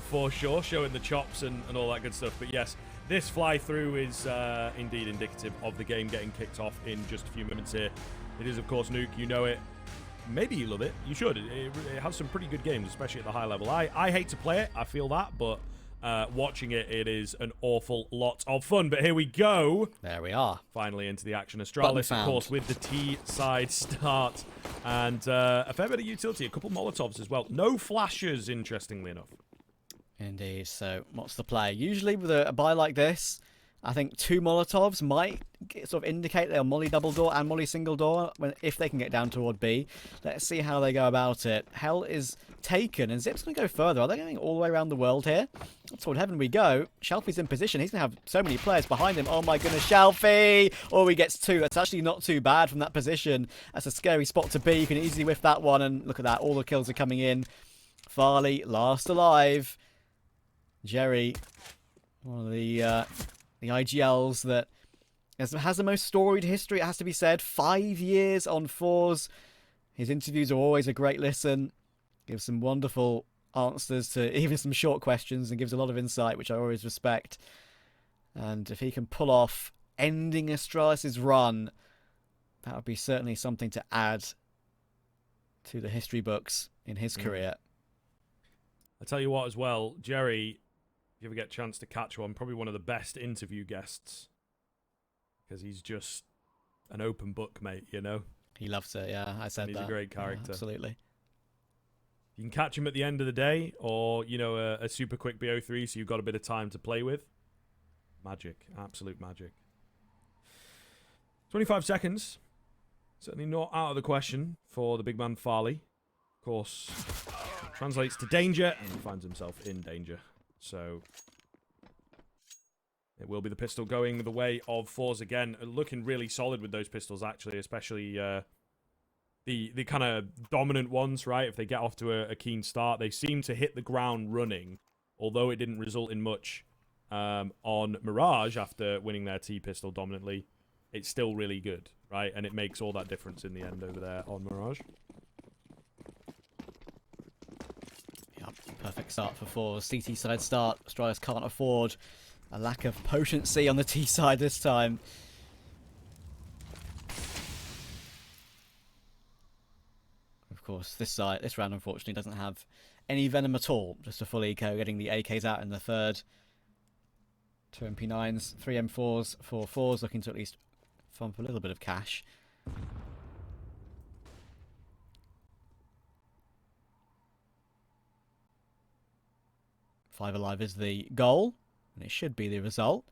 for sure, showing the chops and all that good stuff. But yes, this fly-through is indeed indicative of the game getting kicked off in just a few minutes here. It is, of course, Nuke. You know it. Maybe you love it. You should. It has some pretty good games, especially at the high level. I hate to play it. I feel that, but watching it, it is an awful lot of fun. But here we go. There we are. Finally into the action. Astralis, of course, with the T-side start. And a fair bit of utility. A couple Molotovs as well. No flashes, interestingly enough. Indeed. So, what's the play? Usually with a buy like this, I think 2 Molotovs might sort of indicate they'll molly double door and molly single door if they can get down toward B. Let's see how they go about it. Hell is taken, and Zip's going to go further. Are they going all the way around the world here? Toward heaven we go. Shelfie's in position. He's going to have so many players behind him. Oh my goodness, Shelfie! Oh, he gets 2. That's actually not too bad from that position. That's a scary spot to be. You can easily whiff that one, and look at that. All the kills are coming in. Farley, last alive. Jerry, one of the IGLs that has the most storied history, it has to be said. 5 years on forZe. His interviews are always a great listen. Gives some wonderful answers to even some short questions and gives a lot of insight, which I always respect. And if he can pull off ending Astralis' run, that would be certainly something to add to the history books in his career. I tell you what as well, Jerry, if you ever get a chance to catch one, probably one of the best interview guests. Because he's just an open book, mate, you know? He loves it, yeah, I said and that. He's a great character. Yeah, absolutely. You can catch him at the end of the day, or, you know, a super quick BO3, so you've got a bit of time to play with. Magic. Absolute magic. 25 seconds. Certainly not out of the question for the big man Farley. Of course, translates to danger, and he finds himself in danger. So it will be the pistol going the way of forZe again. Looking really solid with those pistols, actually, especially the kind of dominant ones, right? If they get off to a keen start, they seem to hit the ground running, although it didn't result in much on Mirage after winning their T-pistol dominantly. It's still really good, right? And it makes all that difference in the end over there on Mirage. Perfect start for forZe. CT side start. Astralis can't afford a lack of potency on the T side this time. Of course, this round unfortunately doesn't have any venom at all. Just a full eco, getting the AKs out in the third. 2 MP9s, 3 M4s for forZe, looking to at least thump a little bit of cash. 5 alive is the goal, and it should be the result,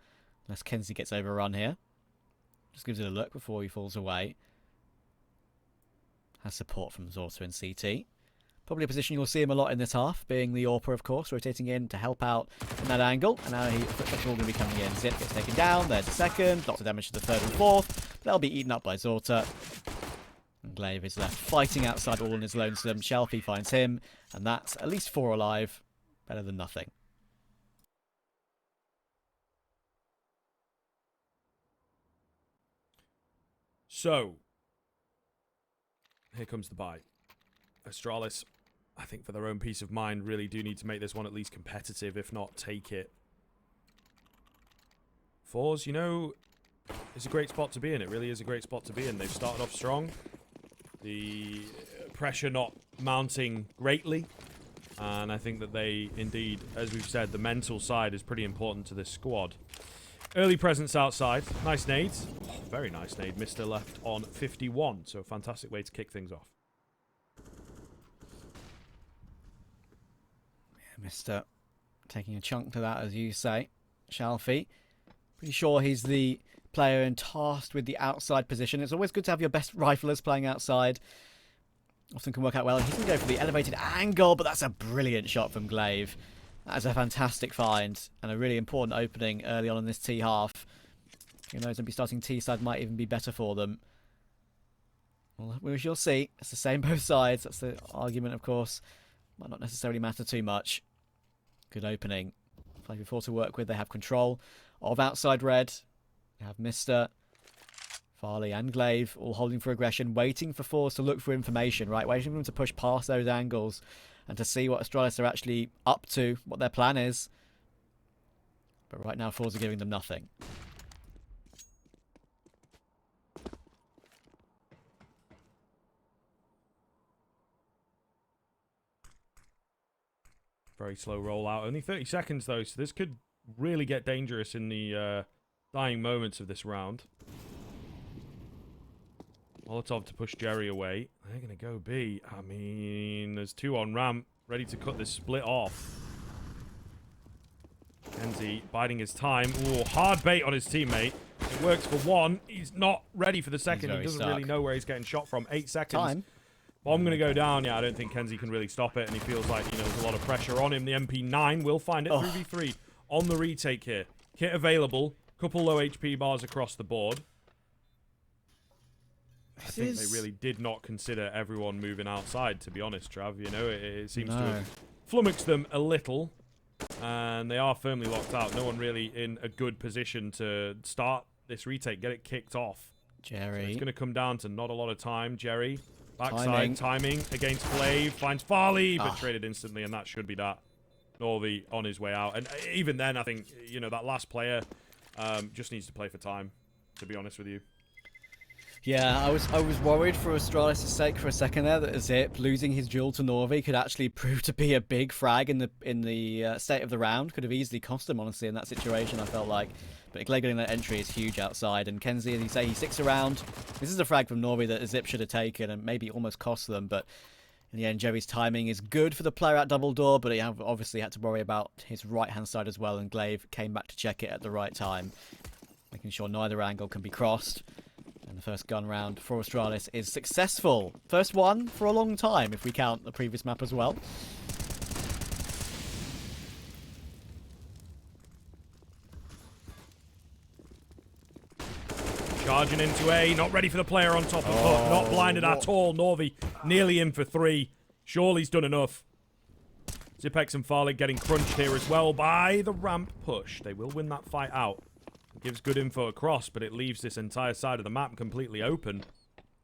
unless Kenzie gets overrun here. Just gives it a look before he falls away. Has support from Zorta and CT. Probably a position you'll see him a lot in this half, being the AWPer, of course, rotating in to help out in that angle. And now that's all going to be coming in. Zip gets taken down, there's the second, lots of damage to the third and fourth. They'll be eaten up by Zorta. And Glaive is left fighting outside all in his lonesome. Shelfie finds him, and that's at least 4 alive. Better than nothing. So, here comes the buy. Astralis, I think for their own peace of mind, really do need to make this one at least competitive, if not take it. forZe, you know, it's a great spot to be in. It really is a great spot to be in. They've started off strong. The pressure not mounting greatly. And I think that they, indeed, as we've said, the mental side is pretty important to this squad. Early presence outside. Nice nades. Oh, very nice nade. Mr. left on 51. So a fantastic way to kick things off. Yeah, Mr. taking a chunk to that, as you say. Shelfie. Pretty sure he's the player and tasked with the outside position. It's always good to have your best riflers playing outside. Often can work out well. He's going to go for the elevated angle, but that's a brilliant shot from Glaive. That is a fantastic find and a really important opening early on in this T half. Who knows, maybe starting T side might even be better for them. Well, we shall see. It's the same both sides. That's the argument, of course. Might not necessarily matter too much. Good opening. 5v4 to work with. They have control of outside red. They have Mr. Farley and Glaive all holding for aggression, waiting for forZe to look for information, right? Waiting for them to push past those angles and to see what Astralis are actually up to, what their plan is. But right now, forZe are giving them nothing. Very slow rollout. Only 30 seconds, though, so this could really get dangerous in the dying moments of this round. Molotov to push Jerry away. They're going to go B. I mean, there's 2 on ramp, ready to cut this split off. Kenzie biding his time. Ooh, hard bait on his teammate. It works for 1. He's not ready for the second. He doesn't really know where he's getting shot from. 8 seconds. Time. Bomb going to go down. Yeah, I don't think Kenzie can really stop it, and he feels like, you know, there's a lot of pressure on him. The MP9 will find it. 3v3 on the retake here. Kit available. Couple low HP bars across the board. I think they really did not consider everyone moving outside, to be honest, Trav. You know, it seems to have flummoxed them a little, and they are firmly locked out. No one really in a good position to start this retake, get it kicked off. Jerry. So it's going to come down to not a lot of time. Jerry, backside, timing against Flav, finds Farley, but traded instantly, and that should be that. Norvi on his way out. And even then, I think, you know, that last player just needs to play for time, to be honest with you. Yeah, I was worried for Astralis' sake for a second there that Zip losing his duel to Norvi could actually prove to be a big frag in the state of the round. Could have easily cost him, honestly, in that situation, I felt like. But Glegg getting that entry is huge outside, and Kenzie, as you say, he sticks around. This is a frag from Norvi that Zip should have taken and maybe almost cost them, but in the end, Jerry's timing is good for the player at double door, but he obviously had to worry about his right-hand side as well, and Glaive came back to check it at the right time, making sure neither angle can be crossed. And the first gun round for Astralis is successful. First one for a long time, if we count the previous map as well. Charging into A, not ready for the player on top of Hook, not blinded at all. Norvi nearly in for 3. Surely's done enough. Zipex and Farley getting crunched here as well by the ramp push. They will win that fight out. Gives good info across, but it leaves this entire side of the map completely open.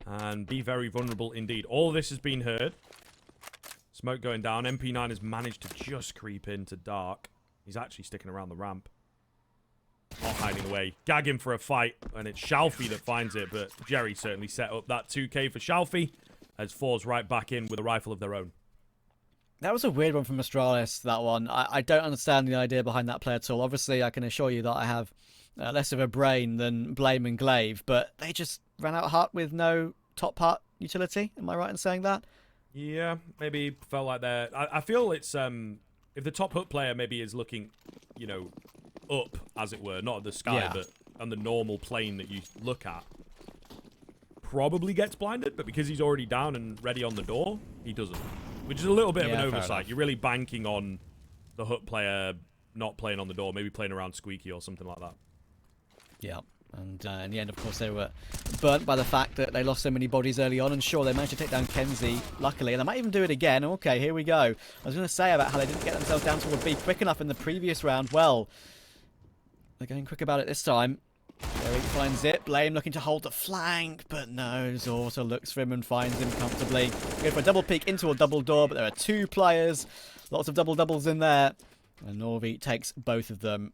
And be very vulnerable indeed. All of this has been heard. Smoke going down. MP9 has managed to just creep into dark. He's actually sticking around the ramp. Not hiding away. Gag him for a fight, and it's Shalfie that finds it, but Jerry certainly set up that 2k for Shalfie, as forZe right back in with a rifle of their own. That was a weird one from Astralis, that one. I don't understand the idea behind that play at all. Obviously, I can assure you that I have less of a brain than Blame and Glaive, but they just ran out hard with no top part utility. Am I right in saying that? Yeah, maybe felt like they're... I feel it's... if the top hook player maybe is looking, you know, up, as it were, not at the sky, but on the normal plane that you look at, probably gets blinded, but because he's already down and ready on the door, he doesn't. Which is a little bit of an oversight. You're really banking on the hook player not playing on the door, maybe playing around Squeaky or something like that. Yeah, and in the end, of course, they were burnt by the fact that they lost so many bodies early on, and sure, they managed to take down Kenzie, luckily, and they might even do it again. Okay, here we go. I was going to say about how they didn't get themselves down toward B quick enough in the previous round. Well, they're going quick about it this time. There he finds it. Blame looking to hold the flank, but no. Zorta looks for him and finds him comfortably. Going for a double peek into a double door, but there are 2 players. Lots of doubles in there. And Norvi takes both of them.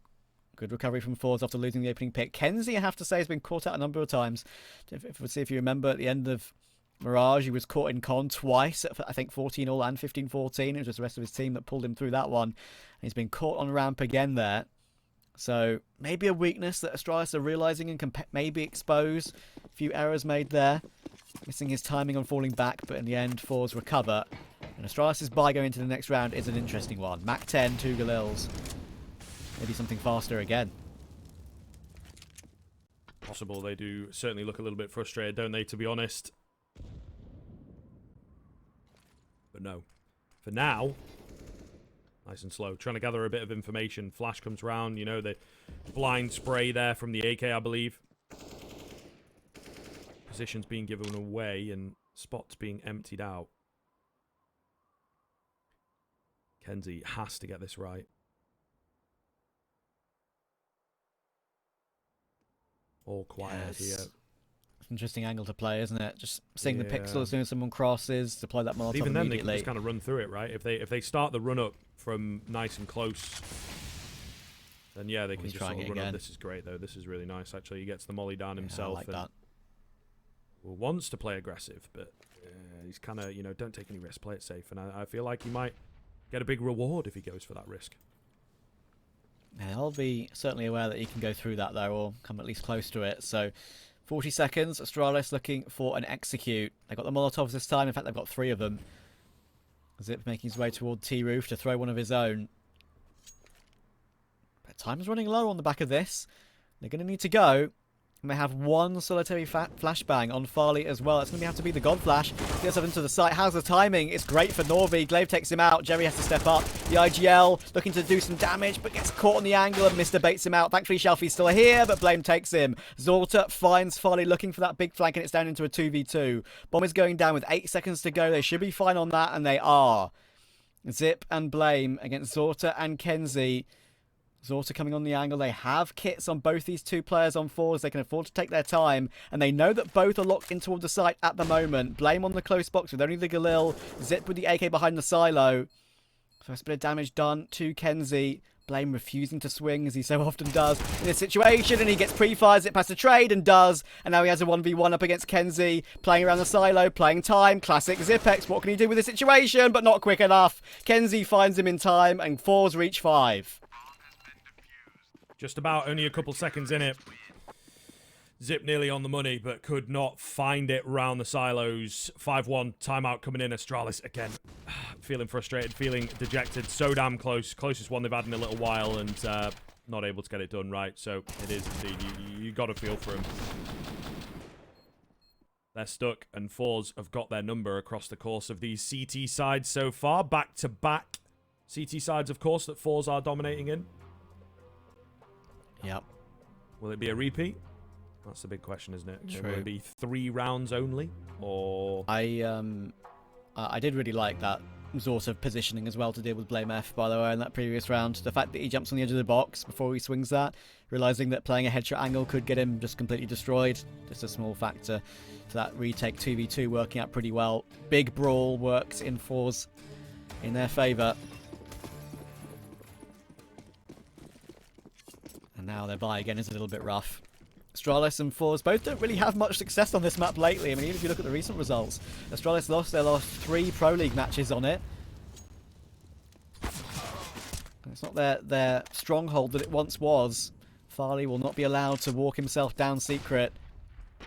Good recovery from forZe after losing the opening pick. Kenzie, I have to say, has been caught out a number of times. If you remember, at the end of Mirage, he was caught in con twice, I think 14 all and 15-14. It was just the rest of his team that pulled him through that one. And he's been caught on ramp again there. So maybe a weakness that Astralis are realizing and can maybe expose. A few errors made there. Missing his timing on falling back, but in the end, forZe recover. And Astralis' buy going into the next round is an interesting one. Mac 10, 2 Galils. Maybe something faster again. Possible. They do certainly look a little bit frustrated, don't they, to be honest? But no. For now, nice and slow. Trying to gather a bit of information. Flash comes round, you know, the blind spray there from the AK, I believe. Positions being given away and spots being emptied out. Kenzie has to get this right. All quiet here. Interesting angle to play, isn't it? Just seeing the pixel Yeah. as soon as someone crosses, deploy that But Molotov even then, they immediately. can just kind of run through it, right? If they start the run up from nice and close, then yeah, they can just sort of run up. This is great though. This is really nice actually. He gets the molly down himself. I like and that. Well, wants to play aggressive, but he's kind of, you know, don't take any risks, play it safe. And I feel like he might get a big reward if he goes for that risk. Yeah, I'll be certainly aware that he can go through that though, or come at least close to it. So 40 seconds, Astralis looking for an execute. They got the Molotovs this time, in fact they've got 3 of them. Zip making his way toward T-Roof to throw one of his own. But time's running low on the back of this. They're going to need to go. And they have one solitary flashbang on Farley as well. It's going to have to be the God Flash. Gets up into the site. How's the timing? It's great for Norby. Glaive takes him out. Jerry has to step up. The IGL looking to do some damage, but gets caught on the angle and Mr. baits him out. Thankfully, Shelfie's still here, but Blame takes him. Zorta finds Farley looking for that big flank, and it's down into a 2v2. Bomb is going down with 8 seconds to go. They should be fine on that, and they are. Zip and Blame against Zorta and Kenzie. Zorta coming on the angle. They have kits on both these 2 players on forZe. They can afford to take their time. And they know that both are locked in toward the site at the moment. Blame on the close box with only the Galil. Zip with the AK behind the silo. First bit of damage done to Kenzie. Blame refusing to swing as he so often does in this situation. And he gets pre-fires. Zip has to trade and does. And now he has a 1v1 up against Kenzie. Playing around the silo. Playing time. Classic Zipex. What can he do with this situation? But not quick enough. Kenzie finds him in time. And forZe reach 5. Just about, only a couple seconds in it. Zip nearly on the money, but could not find it round the silos. 5-1, timeout coming in. Astralis again, feeling frustrated, feeling dejected. So damn close. Closest one they've had in a little while, and not able to get it done right. So it is indeed. You got to feel for them. They're stuck, and forZe have got their number across the course of these CT sides so far. Back-to-back CT sides, of course, that forZe are dominating in. Yep. Will it be a repeat? That's the big question, isn't it? True. Will it be 3 rounds only? Or... I did really like that sort of positioning as well to deal with Blame F, by the way, in that previous round. The fact that he jumps on the edge of the box before he swings that, realising that playing a headshot angle could get him just completely destroyed. Just a small factor to that retake 2v2 working out pretty well. Big brawl works in forZe in their favour. And now their buy again is a little bit rough. Astralis and forZe both don't really have much success on this map lately. I mean, even if you look at the recent results, Astralis lost their last 3 Pro League matches on it. And it's not their stronghold that it once was. Farley will not be allowed to walk himself down secret.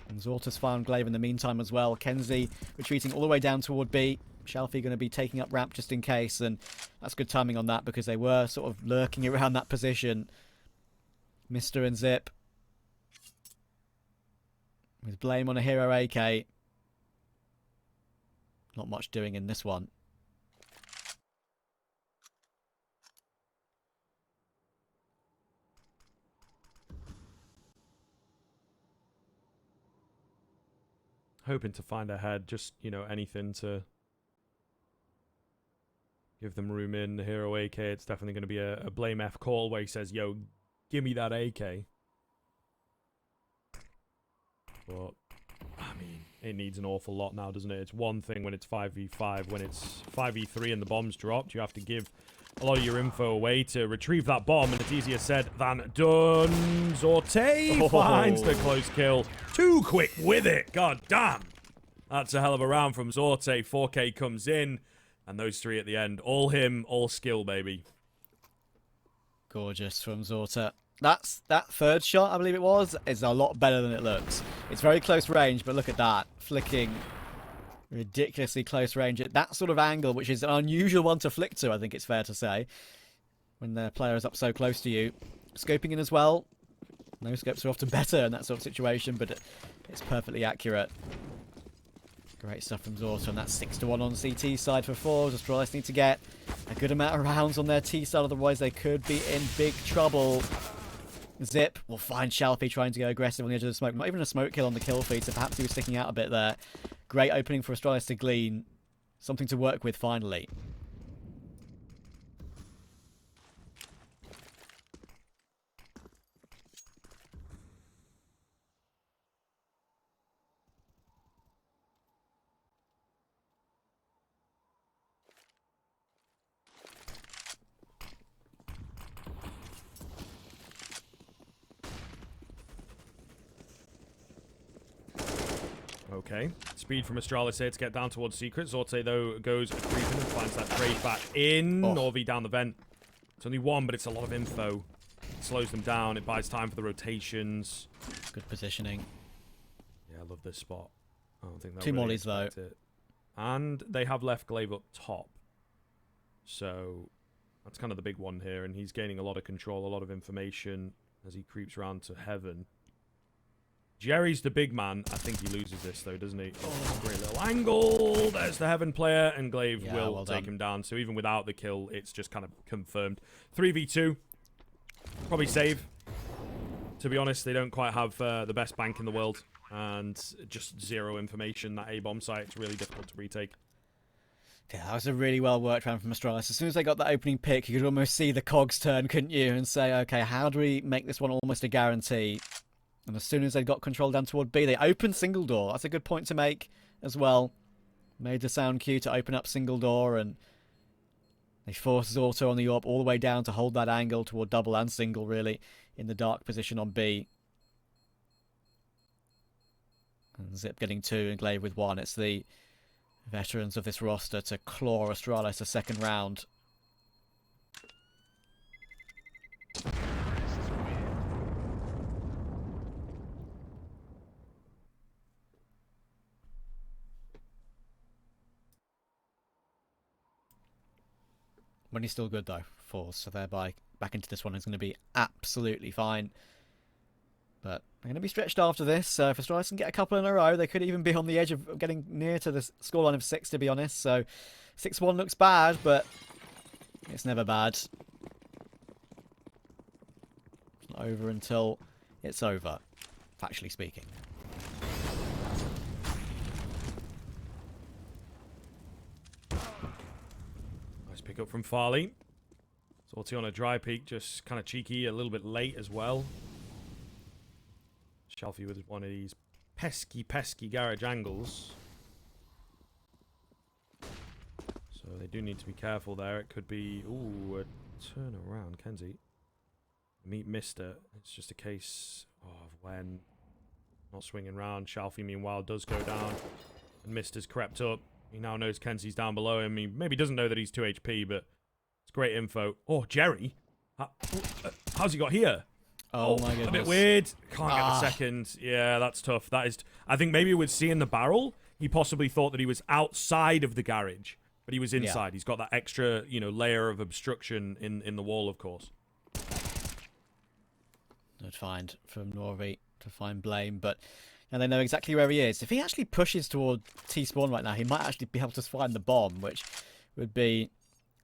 And Zorta's found Glaive in the meantime as well. Kenzie retreating all the way down toward B. Shelfie going to be taking up ramp just in case. And that's good timing on that because they were sort of lurking around that position. Mr. and Zip. With Blame on a hero AK. Not much doing in this one. Hoping to find ahead, just, you know, anything to give them room in. The hero AK, it's definitely going to be a Blame F call where he says, yo, give me that AK. But, I mean, it needs an awful lot now, doesn't it? It's one thing when it's 5v5. When it's 5v3 and the bomb's dropped, you have to give a lot of your info away to retrieve that bomb, and it's easier said than done. Zorte finds the close kill. Too quick with it. God damn. That's a hell of a round from Zorte. 4K comes in, and those 3 at the end. All him, all skill, baby. Gorgeous from Zorta. That 3rd shot, I believe it was, is a lot better than it looks. It's very close range, but look at that. Flicking ridiculously close range at that sort of angle, which is an unusual one to flick to, I think it's fair to say, when the player is up so close to you. Scoping in as well. No scopes are often better in that sort of situation, but it's perfectly accurate. Great stuff from Zorta, and that's 6-1 on CT side for forZe. Astralis need to get a good amount of rounds on their T side, otherwise they could be in big trouble. Zip will find Shelfie trying to go aggressive on the edge of the smoke. Not even a smoke kill on the kill feed, so perhaps he was sticking out a bit there. Great opening for Astralis to glean. Something to work with finally. Okay. Speed from Astralis here to get down towards Secret. Zorte, though, goes creeping and finds that trade back in. Norvi down the vent. It's only one, but it's a lot of info. It slows them down. It buys time for the rotations. Good positioning. Yeah, I love this spot. I don't think they'll Two really mollies, though. expect it. And they have left Glaive up top. So that's kind of the big one here. And he's gaining a lot of control, a lot of information as he creeps around to heaven. Jerry's the big man. I think he loses this, though, doesn't he? Oh, great little angle. There's the heaven player, and Glaive will take him down. So even without the kill, it's just kind of confirmed. 3v2. Probably save. To be honest, they don't quite have the best bank in the world. And just zero information. That A-bomb site, it's really difficult to retake. Yeah, that was a really well worked round from Astralis. As soon as they got that opening pick, you could almost see the cogs turn, couldn't you? And say, okay, how do we make this one almost a guarantee? And as soon as they got control down toward B, they opened single door. That's a good point to make as well. Made the sound cue to open up single door, and they forced Zorto on the AWP all the way down to hold that angle toward double and single, really, in the dark position on B. And Zip getting 2 and Glaive with 1. It's the veterans of this roster to claw Astralis a second round. Money's still good though, forZe, so thereby back into this one is going to be absolutely fine. But they're going to be stretched after this, so if Astralis can get a couple in a row, they could even be on the edge of getting near to the scoreline of 6, to be honest. So 6-1 looks bad, but it's never bad. It's not over until it's over, factually speaking. Pick up from Farley. Sortie on a dry peak, just kind of cheeky, a little bit late as well. Shelfie with one of these pesky garage angles. So they do need to be careful there. It could be, ooh, a turn around, Kenzie. Meet Mister. It's just a case of when not swinging round. Shelfie, meanwhile, does go down. And Mister's crept up. He now knows Kenzie's down below him. He maybe doesn't know that he's 2 HP, but it's great info. Oh, Jerry? How's he got here? Oh my goodness. A bit weird. Can't get the second. Yeah, that's tough. That is. I think maybe with seeing the barrel, he possibly thought that he was outside of the garage, but he was inside. Yeah. He's got that extra, layer of obstruction in the wall, of course. Good find from Norvi to find Blame, but and they know exactly where he is. If he actually pushes toward T-spawn right now, he might actually be able to find the bomb, which would be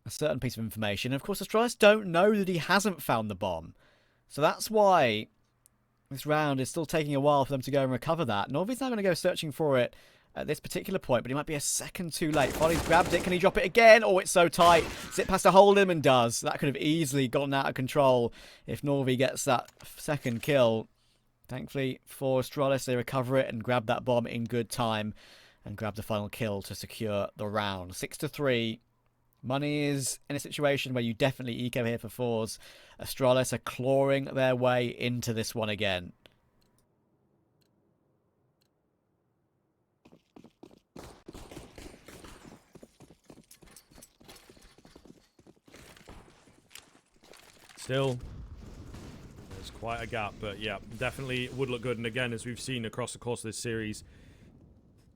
a certain piece of information. Of course, Astralis don't know that he hasn't found the bomb. So that's why this round is still taking a while for them to go and recover that. Norvi's now going to go searching for it at this particular point, but he might be a second too late. Farley's grabbed it. Can he drop it again? Oh, it's so tight. Zip has to hold him and does. That could have easily gotten out of control if Norvi gets that second kill. Thankfully for Astralis, they recover it and grab that bomb in good time and grab the final kill to secure the round. 6-3. Money is in a situation where you definitely eco here for forZe. Astralis are clawing their way into this one again. Still, there's quite a gap, but yeah, definitely would look good. And again, as we've seen across the course of this series,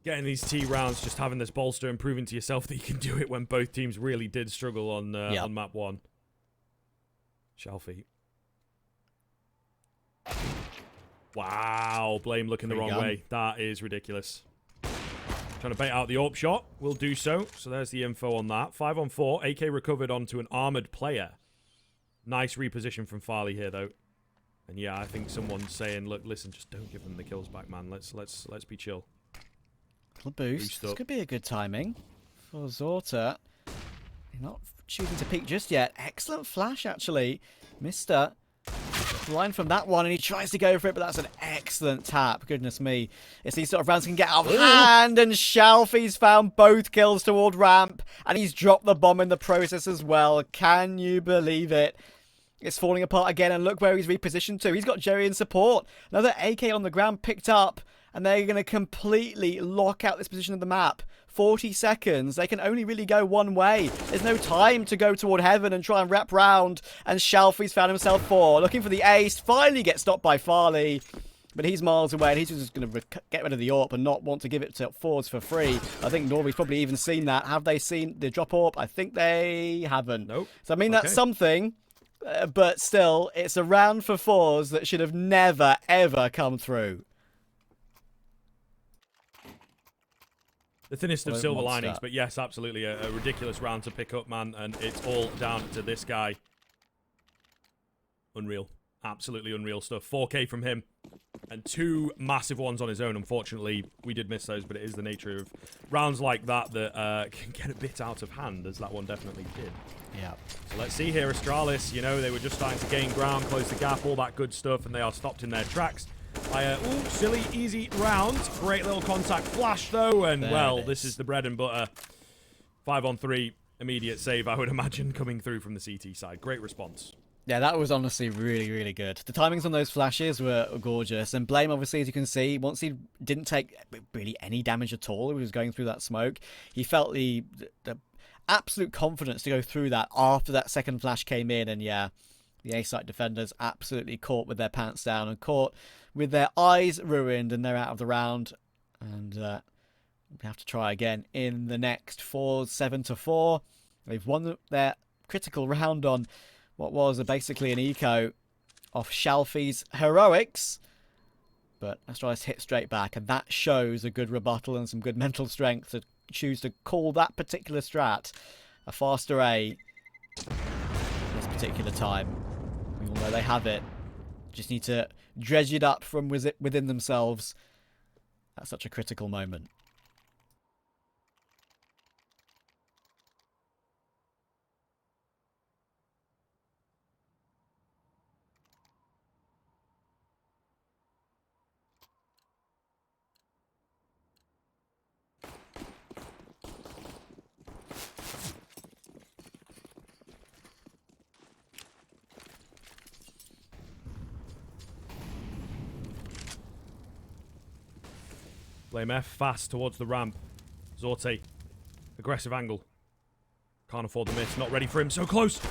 getting these T rounds, just having this bolster and proving to yourself that you can do it when both teams really did struggle on map 1. Shelfie. Wow, Blame looking the wrong way. That is ridiculous. Trying to bait out the AWP shot. Will do so. So there's the info on that. 5 on 4. AK recovered onto an armored player. Nice reposition from Farley here, though. And yeah, I think someone's saying, look, listen, just don't give them the kills back, man. Let's be chill. Little boost. This could be a good timing for Zorta. Not choosing to peek just yet. Excellent flash, actually. Mister line from that one, and he tries to go for it, but that's an excellent tap. Goodness me. It's these sort of rounds can get out of hand, and Shelfie's found both kills toward ramp, and he's dropped the bomb in the process as well. Can you believe it? It's falling apart again, and look where he's repositioned to. He's got Jerry in support. Another AK on the ground picked up, and they're going to completely lock out this position of the map. 40 seconds. They can only really go one way. There's no time to go toward heaven and try and wrap round. And Shalfie's found himself 4. Looking for the ace. Finally gets stopped by Farley. But he's miles away, and he's just going to get rid of the AWP and not want to give it to forZe for free. I think Norby's probably even seen that. Have they seen the drop AWP? I think they haven't. Nope. So, I mean, that's something. But still, it's a round for forZe that should have never, ever come through. The thinnest of silver linings, but yes, absolutely a ridiculous round to pick up, man, and it's all down to this guy. Unreal. Absolutely unreal stuff. 4K from him, and 2 massive ones on his own. Unfortunately, we did miss those, but it is the nature of rounds like that that can get a bit out of hand, as that one definitely did. Yeah. So let's see here, Astralis, you know, they were just starting to gain ground, close the gap, all that good stuff, and they are stopped in their tracks. Ooh, silly, easy round. Great little contact flash, though, and, well, this is the bread and butter. 5-on-3, immediate save, I would imagine, coming through from the CT side. Great response. Yeah, that was honestly really, really good. The timings on those flashes were gorgeous. And Blame, obviously, as you can see, once he didn't take really any damage at all, he was going through that smoke, he felt the absolute confidence to go through that after that second flash came in. And yeah, the A-site defenders absolutely caught with their pants down and caught with their eyes ruined, and they're out of the round. And we have to try again in the next 7-4. They've won their critical round on what was basically an eco off Shalfie's heroics. But Astralis hit straight back, and that shows a good rebuttal and some good mental strength to choose to call that particular strat a faster A this particular time. We all know they have it. Just need to dredge it up from within themselves at such a critical moment. Blame F fast towards the ramp. Zorte. Aggressive angle. Can't afford the miss. Not ready for him. So close.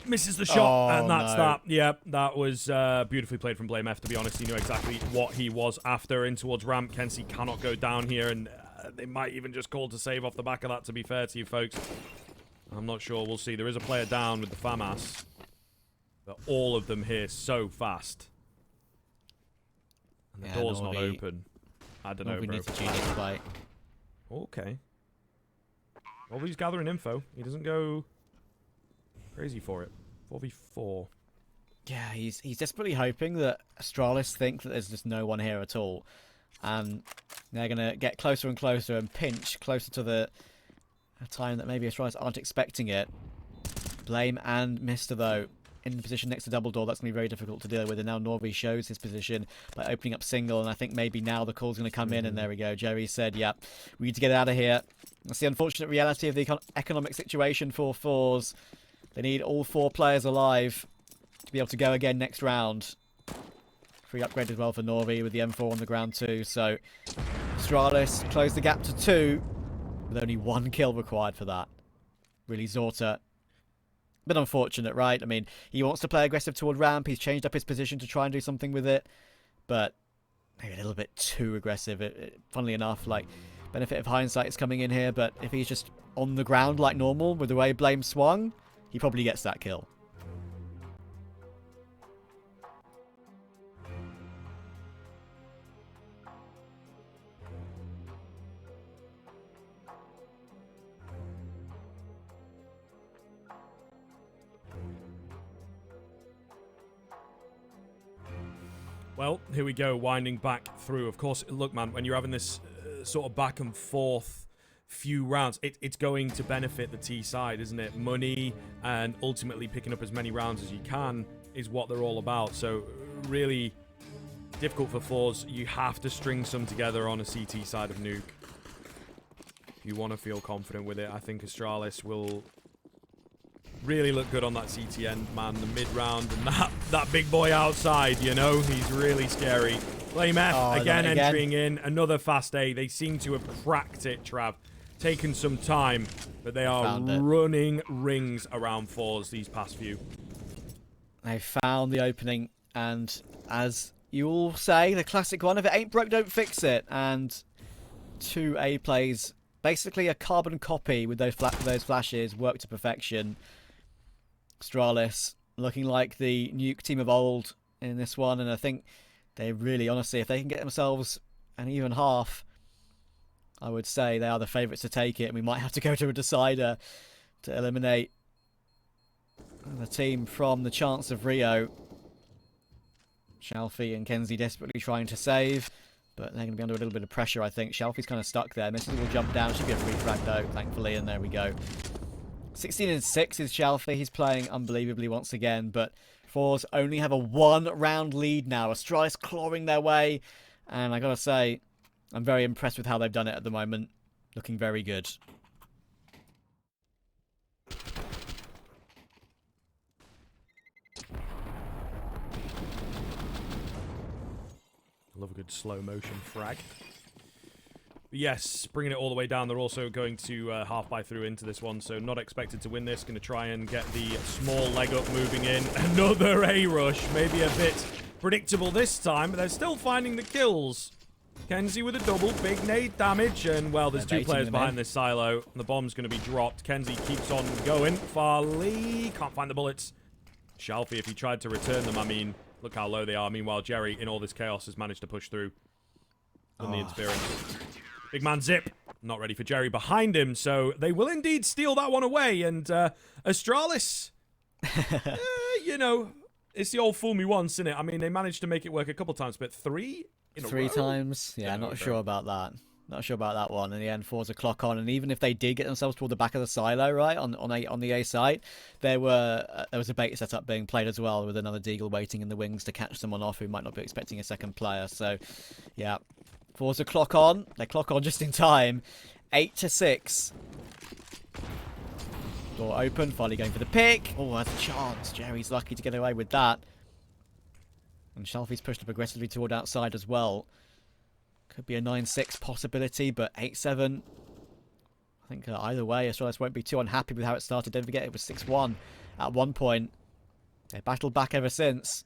Misses the shot. And that's that. Yeah, that was beautifully played from Blame F, to be honest. He knew exactly what he was after. In towards ramp. Kenzie cannot go down here. And they might even just call to save off the back of that, to be fair to you folks. I'm not sure. We'll see. There is a player down with the FAMAS. But all of them here so fast. And the door's not open. I don't know, bro. Fight. Okay. Well, he's gathering info. He doesn't go crazy for it. 4v4. Yeah, he's desperately hoping that Astralis think that there's just no one here at all. And they're going to get closer and closer and pinch closer to the time that maybe Astralis aren't expecting it. Blame and Mr. though in the position next to double door. That's going to be very difficult to deal with. And now Norby shows his position by opening up single. And I think maybe now the call's going to come in. And there we go. Jerry said, yeah, we need to get out of here. That's the unfortunate reality of the economic situation for forZe. They need all 4 players alive to be able to go again next round. Free upgrade as well for Norby with the M4 on the ground too. So Astralis closed the gap to 2 with only 1 kill required for that. Really Zorta. Bit unfortunate, right? I mean, he wants to play aggressive toward ramp. He's changed up his position to try and do something with it. But maybe a little bit too aggressive. Funnily enough, like, benefit of hindsight is coming in here. But if he's just on the ground like normal with the way Blame swung, he probably gets that kill. Well, here we go, winding back through. Of course, look, man, when you're having this sort of back and forth few rounds, it's going to benefit the T side, isn't it? Money and ultimately picking up as many rounds as you can is what they're all about. So really difficult for forZe. You have to string some together on a CT side of Nuke. If you want to feel confident with it, I think Astralis will really look good on that CT end, man. The mid round and that big boy outside, you know, he's really scary. Flame F Oh, again not again. entering in. Another fast A. They seem to have cracked it, Trav. Taken some time, but they are running rings around forZe these past few. They found the opening, and as you all say, the classic one, if it ain't broke, don't fix it. And 2A plays basically a carbon copy with those flashes, work to perfection. Astralis looking like the Nuke team of old in this one, and I think they really, honestly, if they can get themselves an even half, I would say they are the favourites to take it, and we might have to go to a decider to eliminate the team from the chance of Rio. Shalfie and Kenzie desperately trying to save, but they're going to be under a little bit of pressure, I think. Shalfie's kind of stuck there. Misses will jump down. Should be a free frag, though, thankfully, and there we go. 16-6 is Shalfie. He's playing unbelievably once again, but forZe only have a 1-round lead now. Astralis clawing their way, and I got to say, I'm very impressed with how they've done it at the moment. Looking very good. I love a good slow motion frag. But yes, bringing it all the way down. They're also going to half buy through into this one, so not expected to win this. Going to try and get the small leg up moving in. Another A rush, maybe a bit predictable this time, but they're still finding the kills. Kenzie with a double, big nade damage, and well, there's two players behind this silo. The bomb's going to be dropped. Kenzie keeps on going. Farley can't find the bullets. Shalfie, if he tried to return them, I mean, look how low they are. Meanwhile, Jerry, in all this chaos, has managed to push through on the interference. Big man Zip, not ready for Jerry behind him, so they will indeed steal that one away. And Astralis, you know, it's the old fool me once, isn't it? I mean, they managed to make it work a couple times, but three in a row? 3 times? Yeah, not sure about that. Not sure about that one. In the end, forZe clock on, and even if they did get themselves toward the back of the silo, right, on the A site, there was a bait setup being played as well, with another Deagle waiting in the wings to catch someone off who might not be expecting a second player. So, yeah, forZe clock on. They clock on just in time. 8-6. Door open. Finally going for the pick. Oh, that's a chance. Jerry's lucky to get away with that. And Shalfie's pushed up aggressively toward outside as well. Could be a 9-6 possibility, but 8-7. I think either way, Astralis won't be too unhappy with how it started. Don't forget, it was 6-1 at one point. They battled back ever since.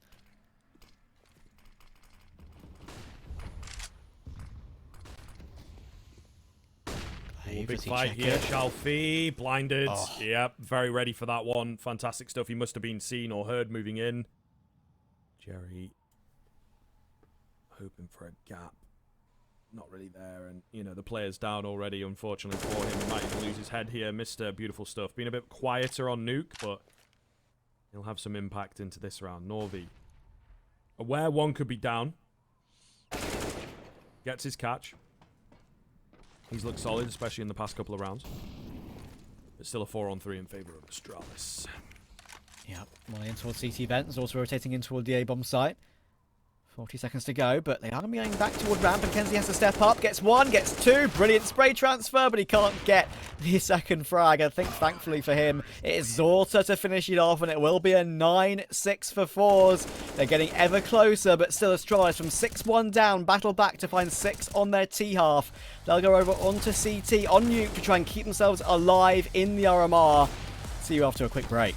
Big fight here. Shalfie, blinded. Oh. Yep, very ready for that one. Fantastic stuff. He must have been seen or heard moving in. Jerry hoping for a gap. Not really there, and you know the player's down already, unfortunately for him. He might even lose his head here. Mr. Beautiful Stuff being a bit quieter on Nuke, but he'll have some impact into this round. Norvi aware one could be down, gets his catch. He's looked solid, especially in the past couple of rounds, but still a 4-on-3 in favor of Astralis. Yep, one in towards CT Vents, also rotating in toward the A-bomb site. 40 seconds to go, but they are going to be going back toward ramp, and Kenzie has to step up. Gets one, gets two. Brilliant spray transfer, but he can't get the second frag. I think, thankfully for him, it is Zorta to finish it off, and it will be a 9-6 for forZe. They're getting ever closer, but still Astralis from 6-1 down, battle back to find 6 on their T-half. They'll go over onto CT on Nuke to try and keep themselves alive in the RMR. See you after a quick break.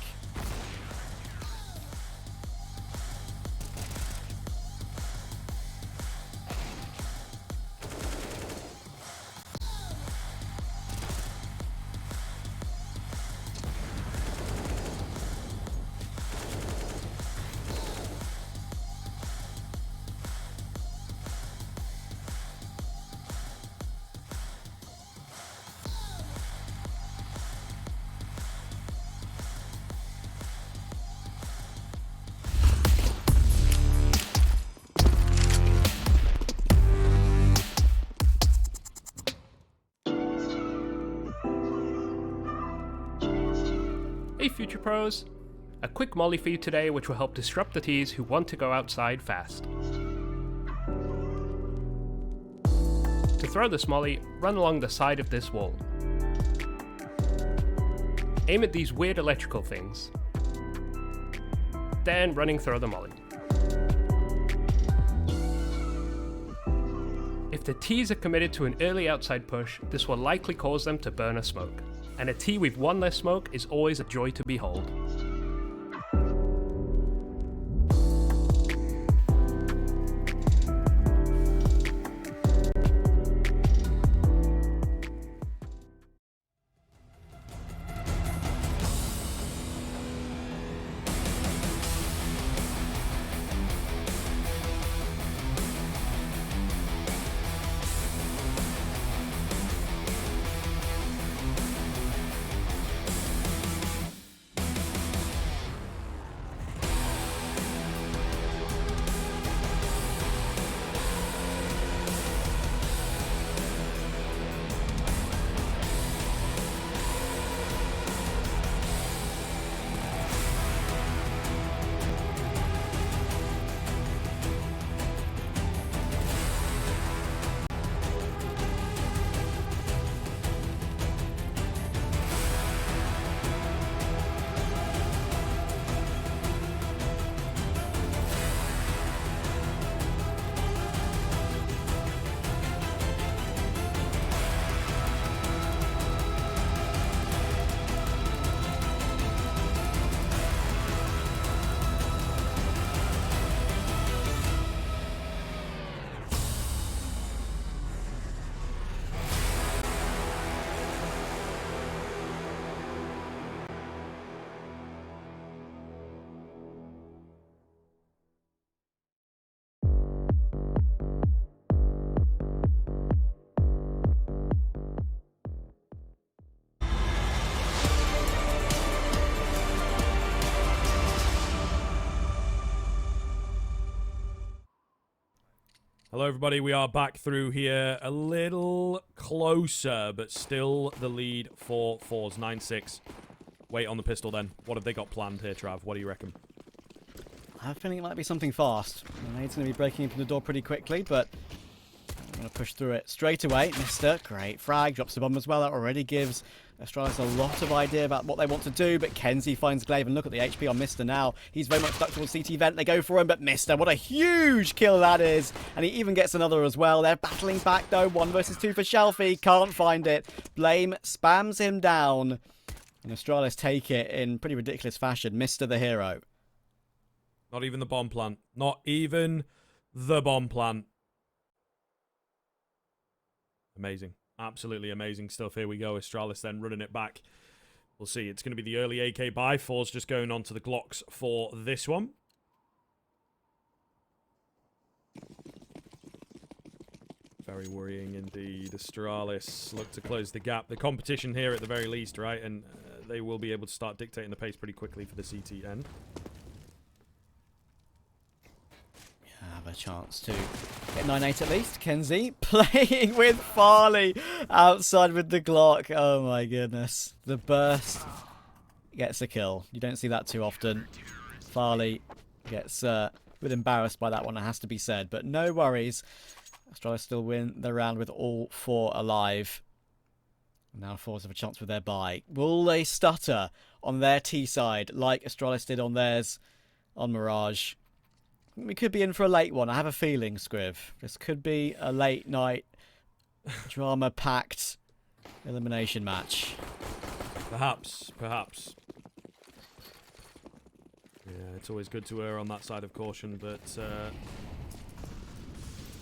Hey Future Pros! A quick molly for you today which will help disrupt the Ts who want to go outside fast. To throw this molly, run along the side of this wall. Aim at these weird electrical things. Then throw the molly. If the T's are committed to an early outside push, this will likely cause them to burn a smoke. And a T with one less smoke is always a joy to behold. Hello, everybody. We are back through here a little closer, but still the lead for forZe 9-6. Wait on the pistol then. What have they got planned here, Trav? What do you reckon? I have a feeling it might be something fast. Nade's going to be breaking into the door pretty quickly, but I'm going to push through it straight away. Mister, great frag, drops the bomb as well. That already gives Astralis a lot of idea about what they want to do, but kenzie finds Glaive, and look at the HP on Mister now. He's very much stuck towards CT vent. They go for him, but Mister, what a huge kill that is. And he even gets another as well. They're battling back though. 1 versus 2 for Shelfie. Can't find it. Blame spams him down. And Astralis take it in pretty ridiculous fashion. Mister the hero. Not even the bomb plant. Not even the bomb plant. Amazing. Absolutely amazing stuff. Here we go. Astralis then running it back. We'll see. It's going to be the early AK buy. forZe just going on to the Glocks for this one. Very worrying indeed. Astralis look to close the gap. The competition here at the very least, right? And they will be able to start dictating the pace pretty quickly for the CT end. Have a chance to get 9-8 at least. kenzie playing with farley outside with the Glock. Oh my goodness. The burst gets a kill. You don't see that too often. farley gets a bit embarrassed by that one, it has to be said. But no worries. Astralis still win the round with all 4 alive. Now forZe have a chance with their buy. Will they stutter on their T side like Astralis did on theirs on Mirage? We could be in for a late one. I have a feeling, Scriv. This could be a late night, drama-packed elimination match. Perhaps, perhaps. Yeah, it's always good to err on that side of caution, but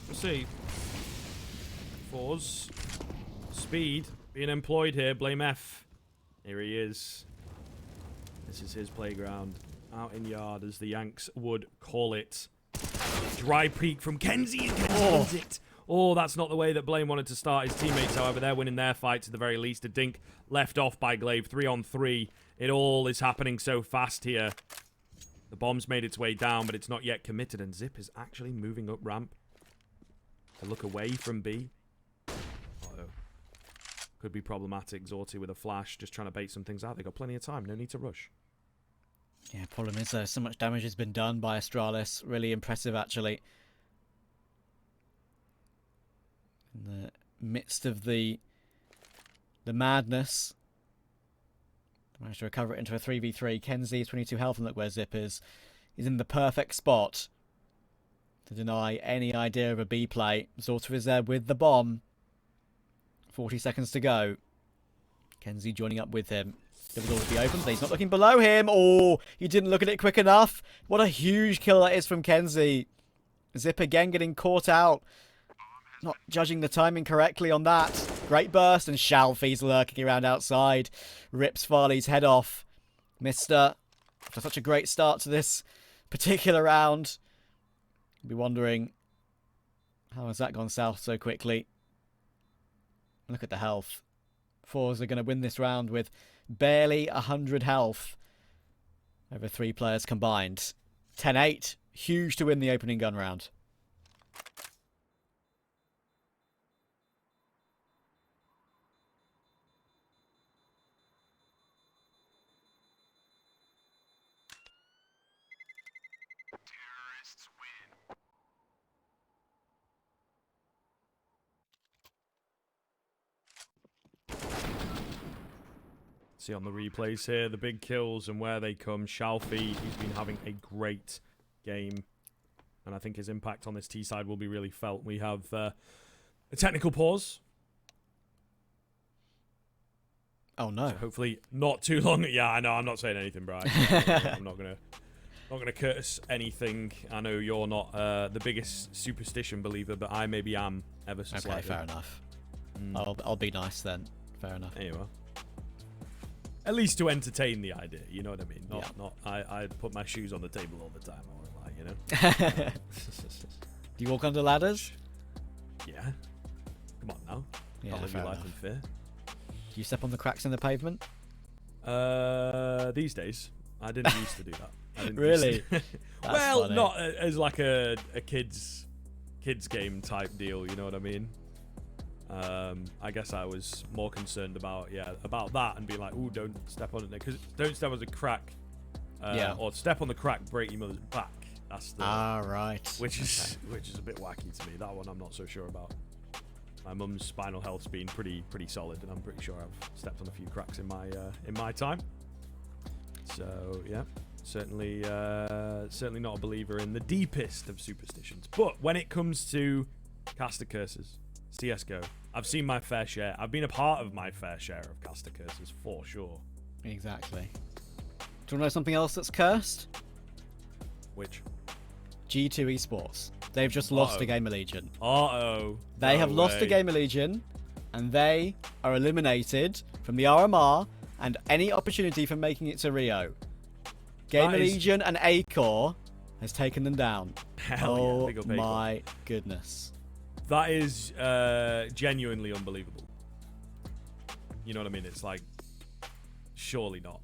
we'll see. forZe. Speed being employed here. Blame F. Here he is. This is his playground. Out in yard, as the Yanks would call it. Dry peek from kenzie, and kenzie wins it. Oh, that's not the way that Blame wanted to start his teammates, however. They're winning their fights at the very least. A dink left off by Glaive. 3 on 3. It all is happening so fast here. The bomb's made its way down, but it's not yet committed. And Zip is actually moving up ramp to look away from B. Uh-oh. Could be problematic. Zorti with a flash, just trying to bait some things out. They've got plenty of time. No need to rush. Yeah, problem is so much damage has been done by Astralis. Really impressive, actually. In the midst of the madness, managed to recover it into a 3v3. kenzie is 22 health, and look where Zip is. He's in the perfect spot to deny any idea of a B play. Zorta is there with the bomb. 40 seconds to go. kenzie joining up with him. The door will be open, but he's not looking below him. Oh, he didn't look at it quick enough. What a huge kill that is from kenzie. Zip again getting caught out. Not judging the timing correctly on that. Great burst, and Shalfie's lurking around outside. Rips Farley's head off. Mister, after such a great start to this particular round, you'll be wondering, how has that gone south so quickly? Look at the health. forZe are going to win this round with barely 100 health over 3 players combined. 10-8. Huge to win the opening gun round. See on the replays here, the big kills and where they come. Shalfie, he's been having a great game. And I think his impact on this T side will be really felt. We have a technical pause. Oh no. So hopefully not too long. Yeah, I know, I'm not saying anything, Brian. I'm not gonna curse anything. I know you're not the biggest superstition believer, but I maybe am ever so slightly. Okay, fair enough. I'll be nice then. Fair enough. There you are. At least to entertain the idea, you know what I mean? Not I put my shoes on the table all the time, I won't lie, you know? Do you walk under ladders? Yeah. Come on now. Yeah, Can't live your life in fear. Do you step on the cracks in the pavement? These days. I didn't used to do that. I didn't Really? Well, funny. not as like a kids game type deal, you know what I mean? I guess I was more concerned about that and be like, ooh, don't step on it, because don't step on the crack, or step on the crack, break your mother's back. That's the right. which is a bit wacky to me. That one I'm not so sure about. My mum's spinal health's been pretty solid, and I'm pretty sure I've stepped on a few cracks in my time. So yeah, certainly not a believer in the deepest of superstitions. But when it comes to caster curses, CSGO, I've seen my fair share. I've been a part of my fair share of caster curses for sure. Exactly. Do you want to know something else that's cursed? Which? G2 Esports. They've just lost a Game of Legion. They have lost a Game of Legion, and they are eliminated from the RMR and any opportunity for making it to Rio. Game of Legion and A-Core has taken them down. Hell yeah, my goodness. That is genuinely unbelievable. You know what I mean? It's like, surely not.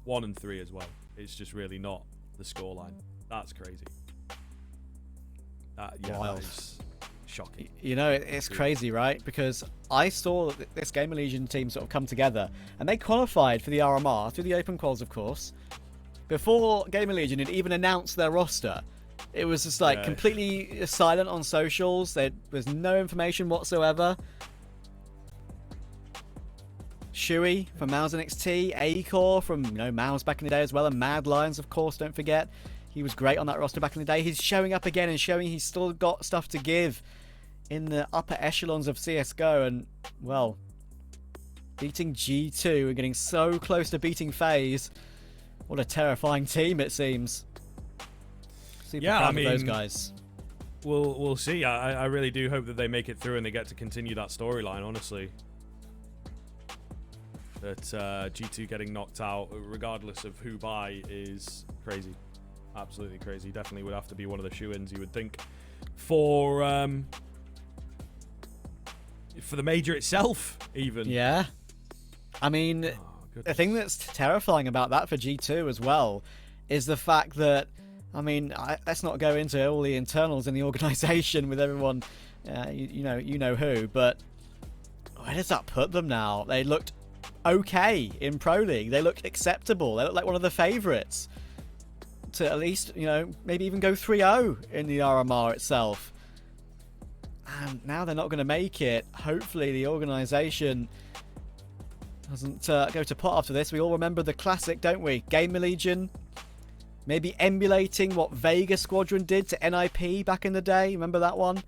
1 and 3 as well. It's just really not the scoreline. That's crazy. That is shocking. You know, it's crazy, right? Because I saw that this Game of Legion team sort of come together, and they qualified for the RMR through the open quals, of course, before Game of Legion had even announced their roster. It was just like completely silent on socials. There was no information whatsoever. Shui from Mouse NXT, A-Core from Mouse back in the day as well, and Mad Lions, of course, don't forget. He was great on that roster back in the day. He's showing up again and showing he's still got stuff to give in the upper echelons of CSGO, and well, beating G2 and getting so close to beating FaZe. What a terrifying team it seems. Super proud of those guys. We'll see. I really do hope that they make it through and they get to continue that storyline, honestly. That G2 getting knocked out, regardless of who by, is crazy. Absolutely crazy. Definitely would have to be one of the shoo-ins, you would think, for the major itself, even. Yeah. I mean, the thing that's terrifying about that for G2 as well is the fact that, I mean, let's not go into all the internals in the organization with everyone, you know who, but where does that put them now? They looked okay in Pro League. They looked acceptable. They looked like one of the favorites to at least, maybe even go 3-0 in the RMR itself. And now they're not going to make it. Hopefully the organization doesn't go to pot after this. We all remember the classic, don't we? Game of Legion Maybe emulating what Vega Squadron did to NIP back in the day. Remember that one?